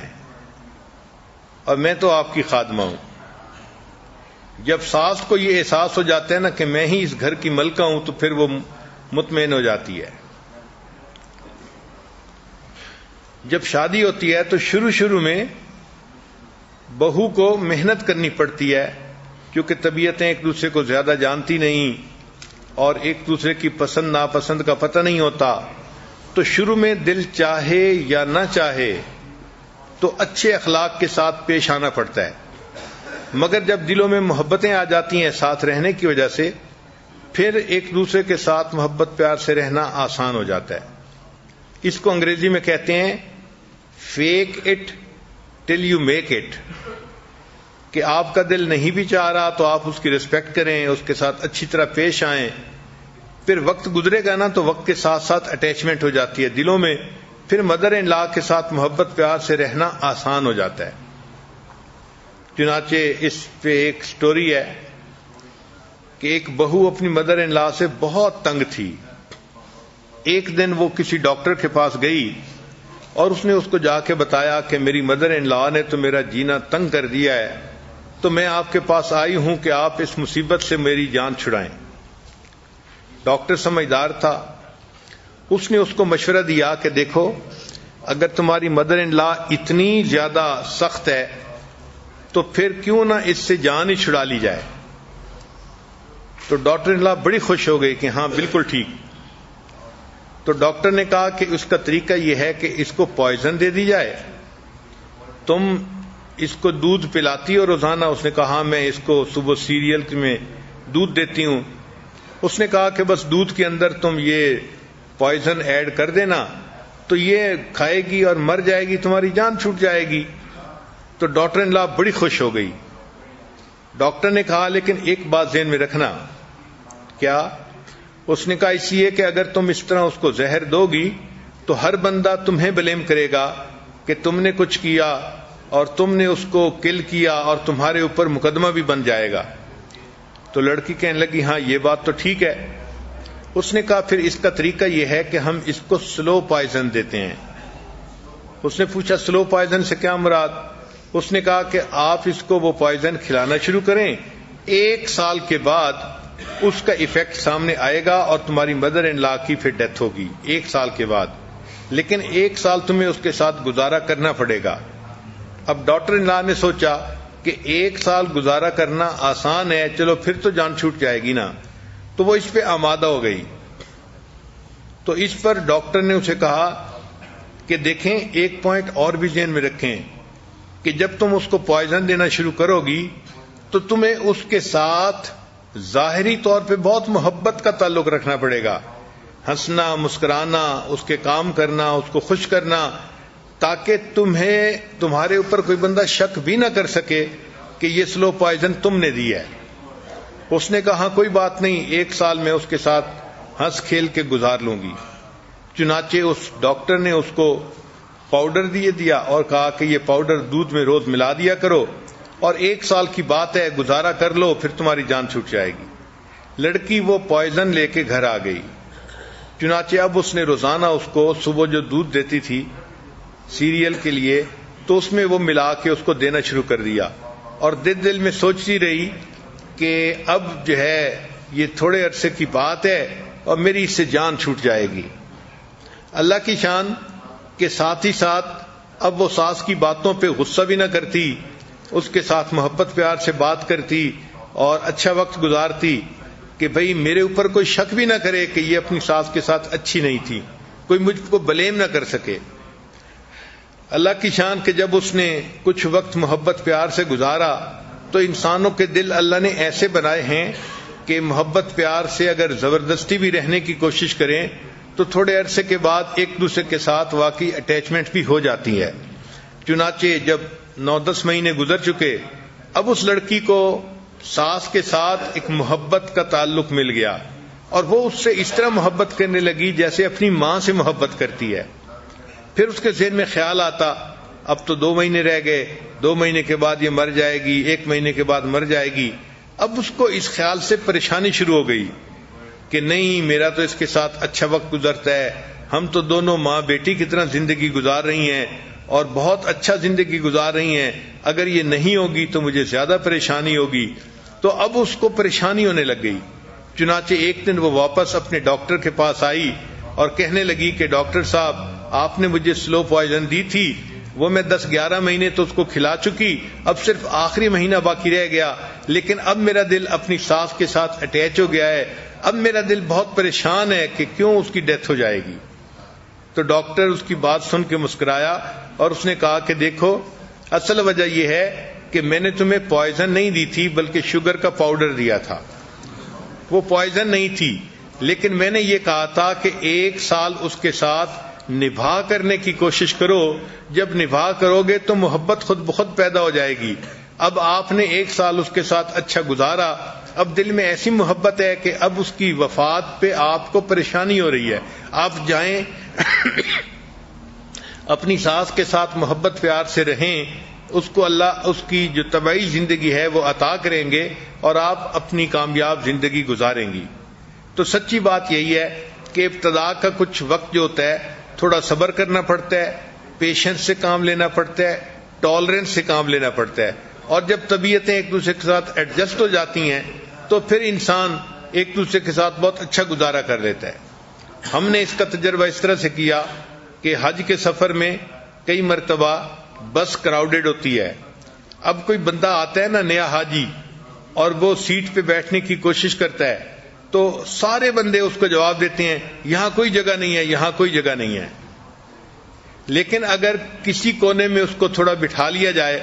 Speaker 1: اور میں تو آپ کی خادمہ ہوں۔ جب ساس کو یہ احساس ہو جاتا ہے نا کہ میں ہی اس گھر کی ملکہ ہوں تو پھر وہ مطمئن ہو جاتی ہے۔ جب شادی ہوتی ہے تو شروع میں بہو کو محنت کرنی پڑتی ہے کیونکہ طبیعتیں ایک دوسرے کو زیادہ جانتی نہیں اور ایک دوسرے کی پسند ناپسند کا پتہ نہیں ہوتا، تو شروع میں دل چاہے یا نہ چاہے تو اچھے اخلاق کے ساتھ پیش آنا پڑتا ہے، مگر جب دلوں میں محبتیں آ جاتی ہیں ساتھ رہنے کی وجہ سے پھر ایک دوسرے کے ساتھ محبت پیار سے رہنا آسان ہو جاتا ہے۔ اس کو انگریزی میں کہتے ہیں fake it till you make it, کہ آپ کا دل نہیں بھی چاہ رہا تو آپ اس کی ریسپیکٹ کریں، اس کے ساتھ اچھی طرح پیش آئیں، پھر وقت گزرے گا نا تو وقت کے ساتھ ساتھ اٹیچمنٹ ہو جاتی ہے دلوں میں، پھر مدر ان لا کے ساتھ محبت پیار سے رہنا آسان ہو جاتا ہے. چنانچہ اس پہ ایک سٹوری ہے کہ ایک بہو اپنی مدر ان لا سے بہت تنگ تھی. ایک دن وہ کسی ڈاکٹر کے پاس گئی اور اس نے اس کو جا کے بتایا کہ میری مدر ان لا نے تو میرا جینا تنگ کر دیا ہے، تو میں آپ کے پاس آئی ہوں کہ آپ اس مصیبت سے میری جان چھڑائیں. ڈاکٹر سمجھدار تھا، اس نے اس کو مشورہ دیا کہ دیکھو، اگر تمہاری مدر ان لا اتنی زیادہ سخت ہے تو پھر کیوں نہ اس سے جان ہی چھڑا لی جائے. تو ڈاکٹر ان لا بڑی خوش ہو گئی کہ ہاں بالکل ٹھیک. تو ڈاکٹر نے کہا کہ اس کا طریقہ یہ ہے کہ اس کو پوائزن دے دی جائے، تم اس کو دودھ پلاتی ہو روزانہ. اس نے کہا میں اس کو صبح سیریل میں دودھ دیتی ہوں. اس نے کہا کہ بس دودھ کے اندر تم یہ پوائزن ایڈ کر دینا تو یہ کھائے گی اور مر جائے گی، تمہاری جان چھوٹ جائے گی. تو ڈاکٹر ان لا بڑی خوش ہو گئی. ڈاکٹر نے کہا لیکن ایک بات ذہن میں رکھنا. کیا؟ اس نے کہا اس لیے کہ اگر تم اس طرح اس کو زہر دو گی تو ہر بندہ تمہیں بلیم کرے گا کہ تم نے کچھ کیا اور تم نے اس کو کل کیا اور تمہارے اوپر مقدمہ بھی بن جائے گا. تو لڑکی کہنے لگی ہاں یہ بات تو ٹھیک ہے. اس نے کہا پھر اس کا طریقہ یہ ہے کہ ہم اس کو سلو پوائزن دیتے ہیں. اس نے پوچھا سلو پوائزن سے کیا مراد؟ اس نے کہا کہ آپ اس کو وہ پوائزن کھلانا شروع کریں، 1 سال کے بعد اس کا ایفیکٹ سامنے آئے گا اور تمہاری مدر ان لا کی پھر ڈیتھ ہوگی 1 سال کے بعد. لیکن 1 سال تمہیں اس کے ساتھ گزارا کرنا پڑے گا. اب ڈاکٹر ان لا نے سوچا کہ 1 سال گزارا کرنا آسان ہے، چلو پھر تو جان چھوٹ جائے گی نا. تو وہ اس پہ آمادہ ہو گئی. تو اس پر ڈاکٹر نے اسے کہا کہ دیکھیں ایک پوائنٹ اور بھی ذہن میں رکھیں کہ جب تم اس کو پوائزن دینا شروع کرو گی تو تمہیں اس کے ساتھ ظاہری طور پہ بہت محبت کا تعلق رکھنا پڑے گا، ہنسنا، مسکرانا، اس کے کام کرنا، اس کو خوش کرنا، تاکہ تمہارے اوپر کوئی بندہ شک بھی نہ کر سکے کہ یہ سلو پوائزن تم نے دی ہے. اس نے کہا کوئی بات نہیں، 1 سال میں اس کے ساتھ ہنس کھیل کے گزار لوں گی. چنانچہ اس ڈاکٹر نے اس کو پاؤڈر دیا اور کہا کہ یہ پاؤڈر دودھ میں روز ملا دیا کرو اور 1 سال کی بات ہے، گزارا کر لو، پھر تمہاری جان چھوٹ جائے گی. لڑکی وہ پوائزن لے کے گھر آ گئی. چنانچہ اب اس نے روزانہ اس کو صبح جو دودھ دیتی تھی سیریل کے لیے تو اس میں وہ ملا کے اس کو دینا شروع کر دیا اور دل میں سوچتی رہی کہ اب جو ہے یہ تھوڑے عرصے کی بات ہے اور میری اس سے جان چھوٹ جائے گی. اللہ کی شان کے ساتھ ہی ساتھ اب وہ ساس کی باتوں پہ غصہ بھی نہ کرتی، اس کے ساتھ محبت پیار سے بات کرتی اور اچھا وقت گزارتی کہ بھئی میرے اوپر کوئی شک بھی نہ کرے کہ یہ اپنی ساس کے ساتھ اچھی نہیں تھی، کوئی مجھ کو بلیم نہ کر سکے. اللہ کی شان کہ جب اس نے کچھ وقت محبت پیار سے گزارا تو انسانوں کے دل اللہ نے ایسے بنائے ہیں کہ محبت پیار سے اگر زبردستی بھی رہنے کی کوشش کریں تو تھوڑے عرصے کے بعد ایک دوسرے کے ساتھ واقعی اٹیچمنٹ بھی ہو جاتی ہے. چنانچہ جب 9-10 مہینے گزر چکے، اب اس لڑکی کو ساس کے ساتھ ایک محبت کا تعلق مل گیا اور وہ اس سے اس طرح محبت کرنے لگی جیسے اپنی ماں سے محبت کرتی ہے. پھر اس کے ذہن میں خیال آتا اب تو 2 مہینے رہ گئے، 2 مہینے کے بعد یہ مر جائے گی، 1 مہینے کے بعد مر جائے گی. اب اس کو اس خیال سے پریشانی شروع ہو گئی کہ نہیں میرا تو اس کے ساتھ اچھا وقت گزرتا ہے، ہم تو دونوں ماں بیٹی کی طرح زندگی گزار رہی ہیں اور بہت اچھا زندگی گزار رہی ہیں، اگر یہ نہیں ہوگی تو مجھے زیادہ پریشانی ہوگی. تو اب اس کو پریشانی ہونے لگ گئی. چنانچہ ایک دن وہ واپس اپنے ڈاکٹر کے پاس آئی اور کہنے لگی کہ ڈاکٹر صاحب آپ نے مجھے سلو پوائزن دی تھی، وہ میں 10-11 مہینے تو اس کو کھلا چکی، اب صرف آخری مہینہ باقی رہ گیا، لیکن اب میرا دل اپنی ساس کے ساتھ اٹیچ ہو گیا ہے، اب میرا دل بہت پریشان ہے کہ کیوں اس کی ڈیتھ ہو جائے گی. تو ڈاکٹر اس کی بات سن کے مسکرایا اور اس نے کہا کہ دیکھو اصل وجہ یہ ہے کہ میں نے تمہیں پوائزن نہیں دی تھی بلکہ شوگر کا پاؤڈر دیا تھا. وہ پوائزن نہیں تھی، لیکن میں نے یہ کہا تھا کہ 1 سال اس کے ساتھ نبھا کرنے کی کوشش کرو، جب نبھا کرو گے تو محبت خود بخود پیدا ہو جائے گی. اب آپ نے 1 سال اس کے ساتھ اچھا گزارا، اب دل میں ایسی محبت ہے کہ اب اس کی وفات پہ آپ کو پریشانی ہو رہی ہے، آپ جائیں اپنی ساس کے ساتھ محبت پیار سے رہیں، اس کو اللہ اس کی جو طبعی زندگی ہے وہ عطا کریں گے اور آپ اپنی کامیاب زندگی گزاریں گی۔ تو سچی بات یہی ہے کہ ابتدا کا کچھ وقت جو ہوتا ہے تھوڑا صبر کرنا پڑتا ہے، پیشنس سے کام لینا پڑتا ہے، ٹالرنس سے کام لینا پڑتا ہے، اور جب طبیعتیں ایک دوسرے کے ساتھ ایڈجسٹ ہو جاتی ہیں تو پھر انسان ایک دوسرے کے ساتھ بہت اچھا گزارا کر لیتا ہے۔ ہم نے اس کا تجربہ اس طرح سے کیا کہ حج کے سفر میں کئی مرتبہ بس کراؤڈڈ ہوتی ہے۔ اب کوئی بندہ آتا ہے نا نیا حاجی اور وہ سیٹ پہ بیٹھنے کی کوشش کرتا ہے تو سارے بندے اس کو جواب دیتے ہیں یہاں کوئی جگہ نہیں ہے، یہاں کوئی جگہ نہیں ہے۔ لیکن اگر کسی کونے میں اس کو تھوڑا بٹھا لیا جائے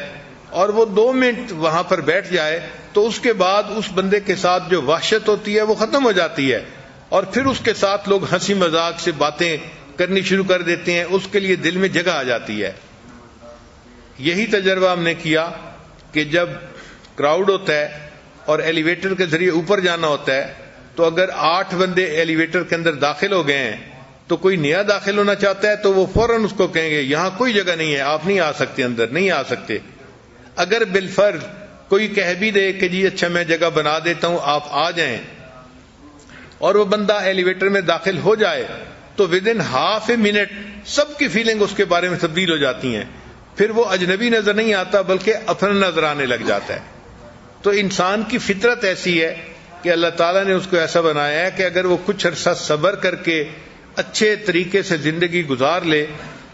Speaker 1: اور وہ 2 منٹ وہاں پر بیٹھ جائے تو اس کے بعد اس بندے کے ساتھ جو وحشت ہوتی ہے وہ ختم ہو جاتی ہے، اور پھر اس کے ساتھ لوگ ہنسی مذاق سے باتیں کرنی شروع کر دیتے ہیں، اس کے لیے دل میں جگہ آ جاتی ہے۔ یہی تجربہ ہم نے کیا کہ جب کراؤڈ ہوتا ہے اور ایلیویٹر کے ذریعے اوپر جانا ہوتا ہے تو اگر 8 بندے ایلیویٹر کے اندر داخل ہو گئے ہیں تو کوئی نیا داخل ہونا چاہتا ہے تو وہ فوراً اس کو کہیں گے یہاں کوئی جگہ نہیں ہے، آپ نہیں آ سکتے، اندر نہیں آ سکتے۔ اگر بالفرض کوئی کہہ بھی دے کہ جی اچھا میں جگہ بنا دیتا ہوں آپ آ جائیں، اور وہ بندہ ایلیویٹر میں داخل ہو جائے تو ودن ہاف اے منٹ سب کی فیلنگ اس کے بارے میں تبدیل ہو جاتی ہیں، پھر وہ اجنبی نظر نہیں آتا بلکہ اپنا نظر آنے لگ جاتا ہے۔ تو انسان کی فطرت ایسی ہے کہ اللہ تعالیٰ نے اس کو ایسا بنایا ہے کہ اگر وہ کچھ عرصہ صبر کر کے اچھے طریقے سے زندگی گزار لے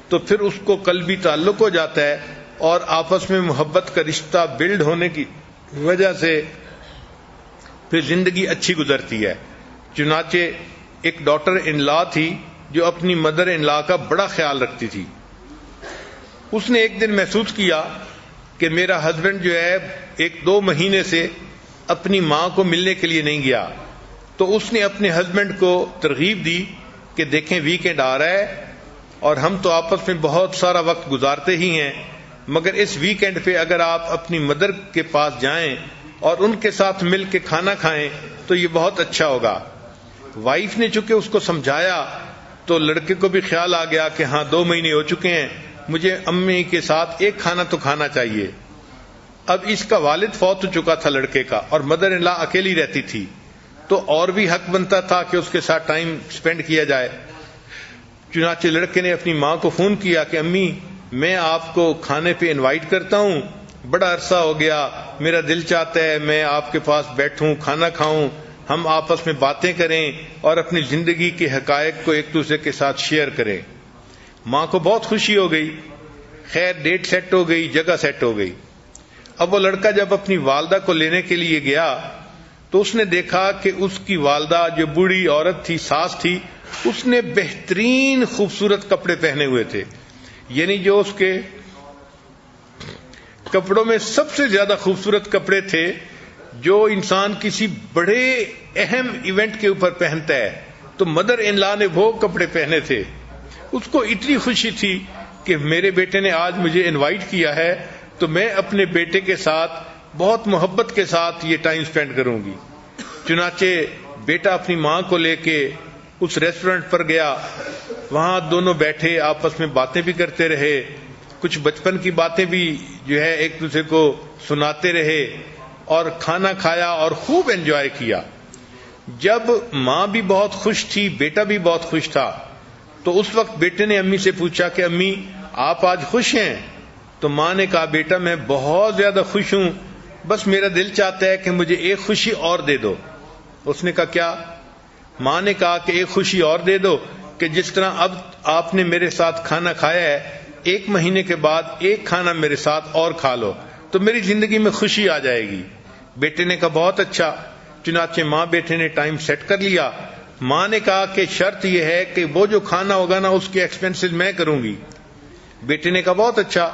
Speaker 1: تو پھر اس کو قلبی تعلق ہو جاتا ہے اور آپس میں محبت کا رشتہ بلڈ ہونے کی وجہ سے پھر زندگی اچھی گزرتی ہے۔ چنانچہ ایک ڈاٹر ان لا تھی جو اپنی مدر ان لا کا بڑا خیال رکھتی تھی۔ اس نے ایک دن محسوس کیا کہ میرا ہسبینڈ جو ہے 1-2 مہینے سے اپنی ماں کو ملنے کے لیے نہیں گیا، تو اس نے اپنے ہسبینڈ کو ترغیب دی کہ دیکھیں ویکینڈ آ رہا ہے اور ہم تو آپس میں بہت سارا وقت گزارتے ہی ہیں، مگر اس ویکینڈ پہ اگر آپ اپنی مدر کے پاس جائیں اور ان کے ساتھ مل کے کھانا کھائیں تو یہ بہت اچھا ہوگا۔ وائف نے چونکہ اس کو سمجھایا تو لڑکے کو بھی خیال آ گیا کہ ہاں 2 مہینے ہو چکے ہیں، مجھے امی کے ساتھ ایک کھانا تو کھانا چاہیے۔ اب اس کا والد فوت ہو چکا تھا لڑکے کا، اور مدر ان لا اکیلی رہتی تھی، تو اور بھی حق بنتا تھا کہ اس کے ساتھ ٹائم سپینڈ کیا جائے۔ چنانچہ لڑکے نے اپنی ماں کو فون کیا کہ امی میں آپ کو کھانے پہ انوائٹ کرتا ہوں، بڑا عرصہ ہو گیا، میرا دل چاہتا ہے میں آپ کے پاس بیٹھوں، کھانا کھاؤں، ہم آپس میں باتیں کریں اور اپنی زندگی کے حقائق کو ایک دوسرے کے ساتھ شیئر کریں۔ ماں کو بہت خوشی ہو گئی، خیر ڈیٹ سیٹ ہو گئی، جگہ سیٹ ہو گئی۔ اب وہ لڑکا جب اپنی والدہ کو لینے کے لیے گیا تو اس نے دیکھا کہ اس کی والدہ جو بوڑھی عورت تھی، ساس تھی، اس نے بہترین خوبصورت کپڑے پہنے ہوئے تھے، یعنی جو اس کے کپڑوں میں سب سے زیادہ خوبصورت کپڑے تھے جو انسان کسی بڑے اہم ایونٹ کے اوپر پہنتا ہے، تو مدر ان لا نے وہ کپڑے پہنے تھے۔ اس کو اتنی خوشی تھی کہ میرے بیٹے نے آج مجھے انوائٹ کیا ہے تو میں اپنے بیٹے کے ساتھ بہت محبت کے ساتھ یہ ٹائم سپینڈ کروں گی۔ چنانچہ بیٹا اپنی ماں کو لے کے اس ریسٹورنٹ پر گیا، وہاں دونوں بیٹھے آپس میں باتیں بھی کرتے رہے، کچھ بچپن کی باتیں بھی جو ہے ایک دوسرے کو سناتے رہے اور کھانا کھایا اور خوب انجوائے کیا۔ جب ماں بھی بہت خوش تھی، بیٹا بھی بہت خوش تھا، تو اس وقت بیٹے نے امی سے پوچھا کہ امی آپ آج خوش ہیں؟ تو ماں نے کہا بیٹا میں بہت زیادہ خوش ہوں، بس میرا دل چاہتا ہے کہ مجھے ایک خوشی اور دے دو۔ اس نے کہا کیا؟ ماں نے کہا کہ ایک خوشی اور دے دو کہ جس طرح اب آپ نے میرے ساتھ کھانا کھایا ہے، 1 مہینے کے بعد ایک کھانا میرے ساتھ اور کھا لو تو میری زندگی میں خوشی آ جائے گی۔ بیٹے نے کہا بہت اچھا۔ چنانچہ ماں بیٹے نے ٹائم سیٹ کر لیا۔ ماں نے کہا کہ شرط یہ ہے کہ وہ جو کھانا ہوگا نا اس کے ایکسپینسز میں کروں گی۔ بیٹے نے کہا بہت اچھا۔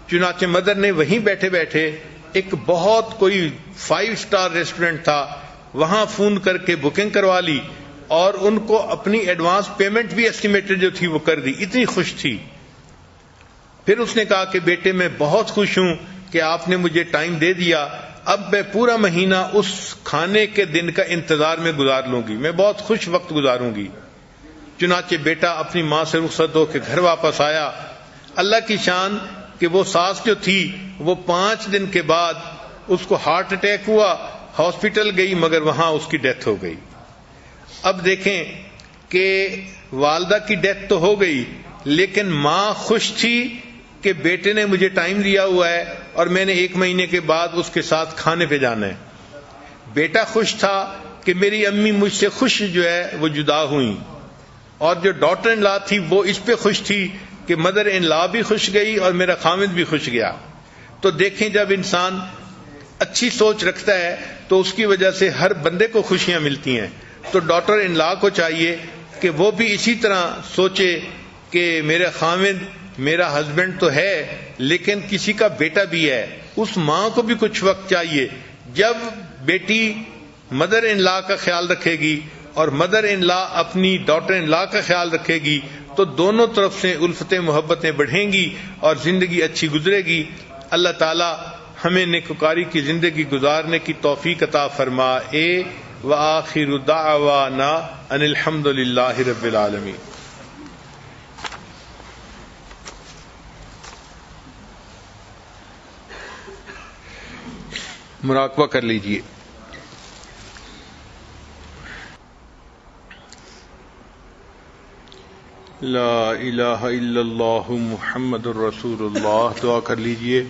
Speaker 1: چنانچہ مدر نے وہیں بیٹھے بیٹھے ایک بہت کوئی 5 اسٹار ریسٹورنٹ تھا، وہاں فون کر کے بکنگ کروا لی اور ان کو اپنی ایڈوانس پیمنٹ بھی ایسٹیمیٹڈ جو تھی وہ کر دی، اتنی خوش تھی۔ پھر اس نے کہا کہ بیٹے میں بہت خوش ہوں کہ آپ نے مجھے ٹائم دے دیا، اب میں پورا مہینہ اس کھانے کے دن کا انتظار میں گزار لوں گی، میں بہت خوش وقت گزاروں گی۔ چنانچہ بیٹا اپنی ماں سے رخصت ہو کے گھر واپس آیا، اللہ کی شان کہ وہ ساس جو تھی وہ 5 دن کے بعد اس کو ہارٹ اٹیک ہوا، ہاسپٹل گئی مگر وہاں اس کی ڈیتھ ہو گئی۔ اب دیکھیں کہ والدہ کی ڈیتھ تو ہو گئی لیکن ماں خوش تھی کہ بیٹے نے مجھے ٹائم دیا ہوا ہے اور میں نے 1 مہینے کے بعد اس کے ساتھ کھانے پہ جانا ہے۔ بیٹا خوش تھا کہ میری امی مجھ سے خوش جو ہے وہ جدا ہوئیں، اور جو ڈاٹر ان لا تھی وہ اس پہ خوش تھی کہ مدر ان لا بھی خوش گئی اور میرا خامد بھی خوش گیا۔ تو دیکھیں جب انسان اچھی سوچ رکھتا ہے تو اس کی وجہ سے ہر بندے کو خوشیاں ملتی ہیں۔ تو ڈاٹر ان لا کو چاہیے کہ وہ بھی اسی طرح سوچے کہ میرا خامد میرا ہسبینڈ تو ہے لیکن کسی کا بیٹا بھی ہے۔ اس ماں کو بھی کچھ وقت چاہیے، جب بیٹی مدر ان لا کا خیال رکھے گی اور مدر ان لا اپنی ڈاٹر ان لا کا خیال رکھے گی تو دونوں طرف سے الفتیں محبتیں بڑھیں گی اور زندگی اچھی گزرے گی۔ اللہ تعالی ہمیں نیکوکاری کی زندگی گزارنے کی توفیق عطا فرمائے۔ وآخر دعوانا ان الحمد للہ رب العالمین۔ مراقبہ کر لیجئے۔ لا الہ الا اللہ محمد الرسول اللہ۔ دعا کر لیجئے۔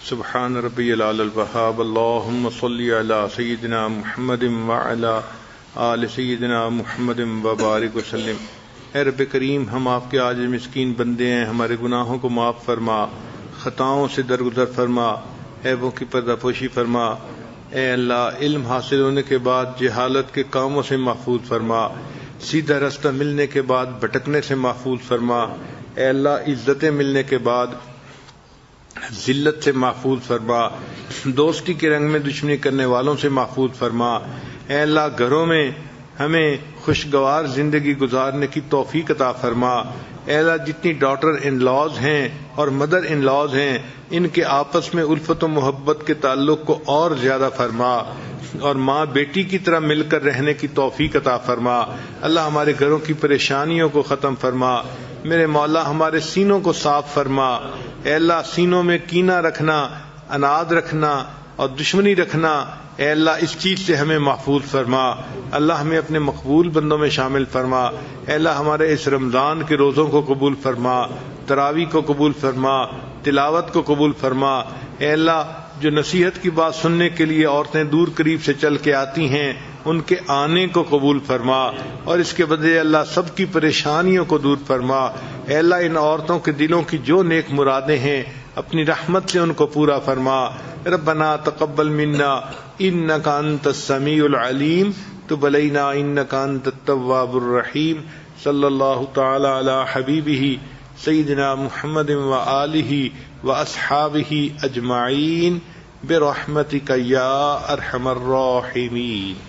Speaker 1: سبحان ربی العلی الوہاب، اللہم صلی علی سیدنا محمد وعلی آل سیدنا محمد وبارک وسلم۔ اے رب کریم، ہم آپ کے عاجز مسکین بندے ہیں، ہمارے گناہوں کو معاف فرما، خطاؤں سے درگزر فرما، عیبوں کی پردہ پوشی فرما۔ اے اللہ، علم حاصل ہونے کے بعد جہالت کے کاموں سے محفوظ فرما، سیدھا رستہ ملنے کے بعد بھٹکنے سے محفوظ فرما۔ اے اللہ، عزتیں ملنے کے بعد ذلت سے محفوظ فرما، دوستی کے رنگ میں دشمنی کرنے والوں سے محفوظ فرما۔ اے اللہ، گھروں میں ہمیں خوشگوار زندگی گزارنے کی توفیق عطا فرما۔ اے اللہ، جتنی ڈاٹر ان لاز ہیں اور مدر ان لاز ہیں ان کے آپس میں الفت و محبت کے تعلق کو اور زیادہ فرما اور ماں بیٹی کی طرح مل کر رہنے کی توفیق عطا فرما۔ اللہ، ہمارے گھروں کی پریشانیوں کو ختم فرما۔ میرے مولا، ہمارے سینوں کو صاف فرما۔ اے اللہ، سینوں میں کینہ رکھنا، اناد رکھنا اور دشمنی رکھنا، اے اللہ اس چیز سے ہمیں محفوظ فرما۔ اللہ، ہمیں اپنے مقبول بندوں میں شامل فرما۔ اے اللہ، ہمارے اس رمضان کے روزوں کو قبول فرما، تراویح کو قبول فرما، تلاوت کو قبول فرما۔ اے اللہ، جو نصیحت کی بات سننے کے لیے عورتیں دور قریب سے چل کے آتی ہیں ان کے آنے کو قبول فرما، اور اس کے بدلے اللہ سب کی پریشانیوں کو دور فرما۔ اے اللہ، ان عورتوں کے دلوں کی جو نیک مرادیں ہیں اپنی رحمت سے ان کو پورا فرما۔ ربنا تقبل منا انک انت السمیع العلیم، تب علینا انک انت التواب الرحیم۔ صلی اللہ تعالی علی حبیبہ سیدنا محمد وآلہ واصحابہ اجمعین برحمتک یا ارحم الراحمین۔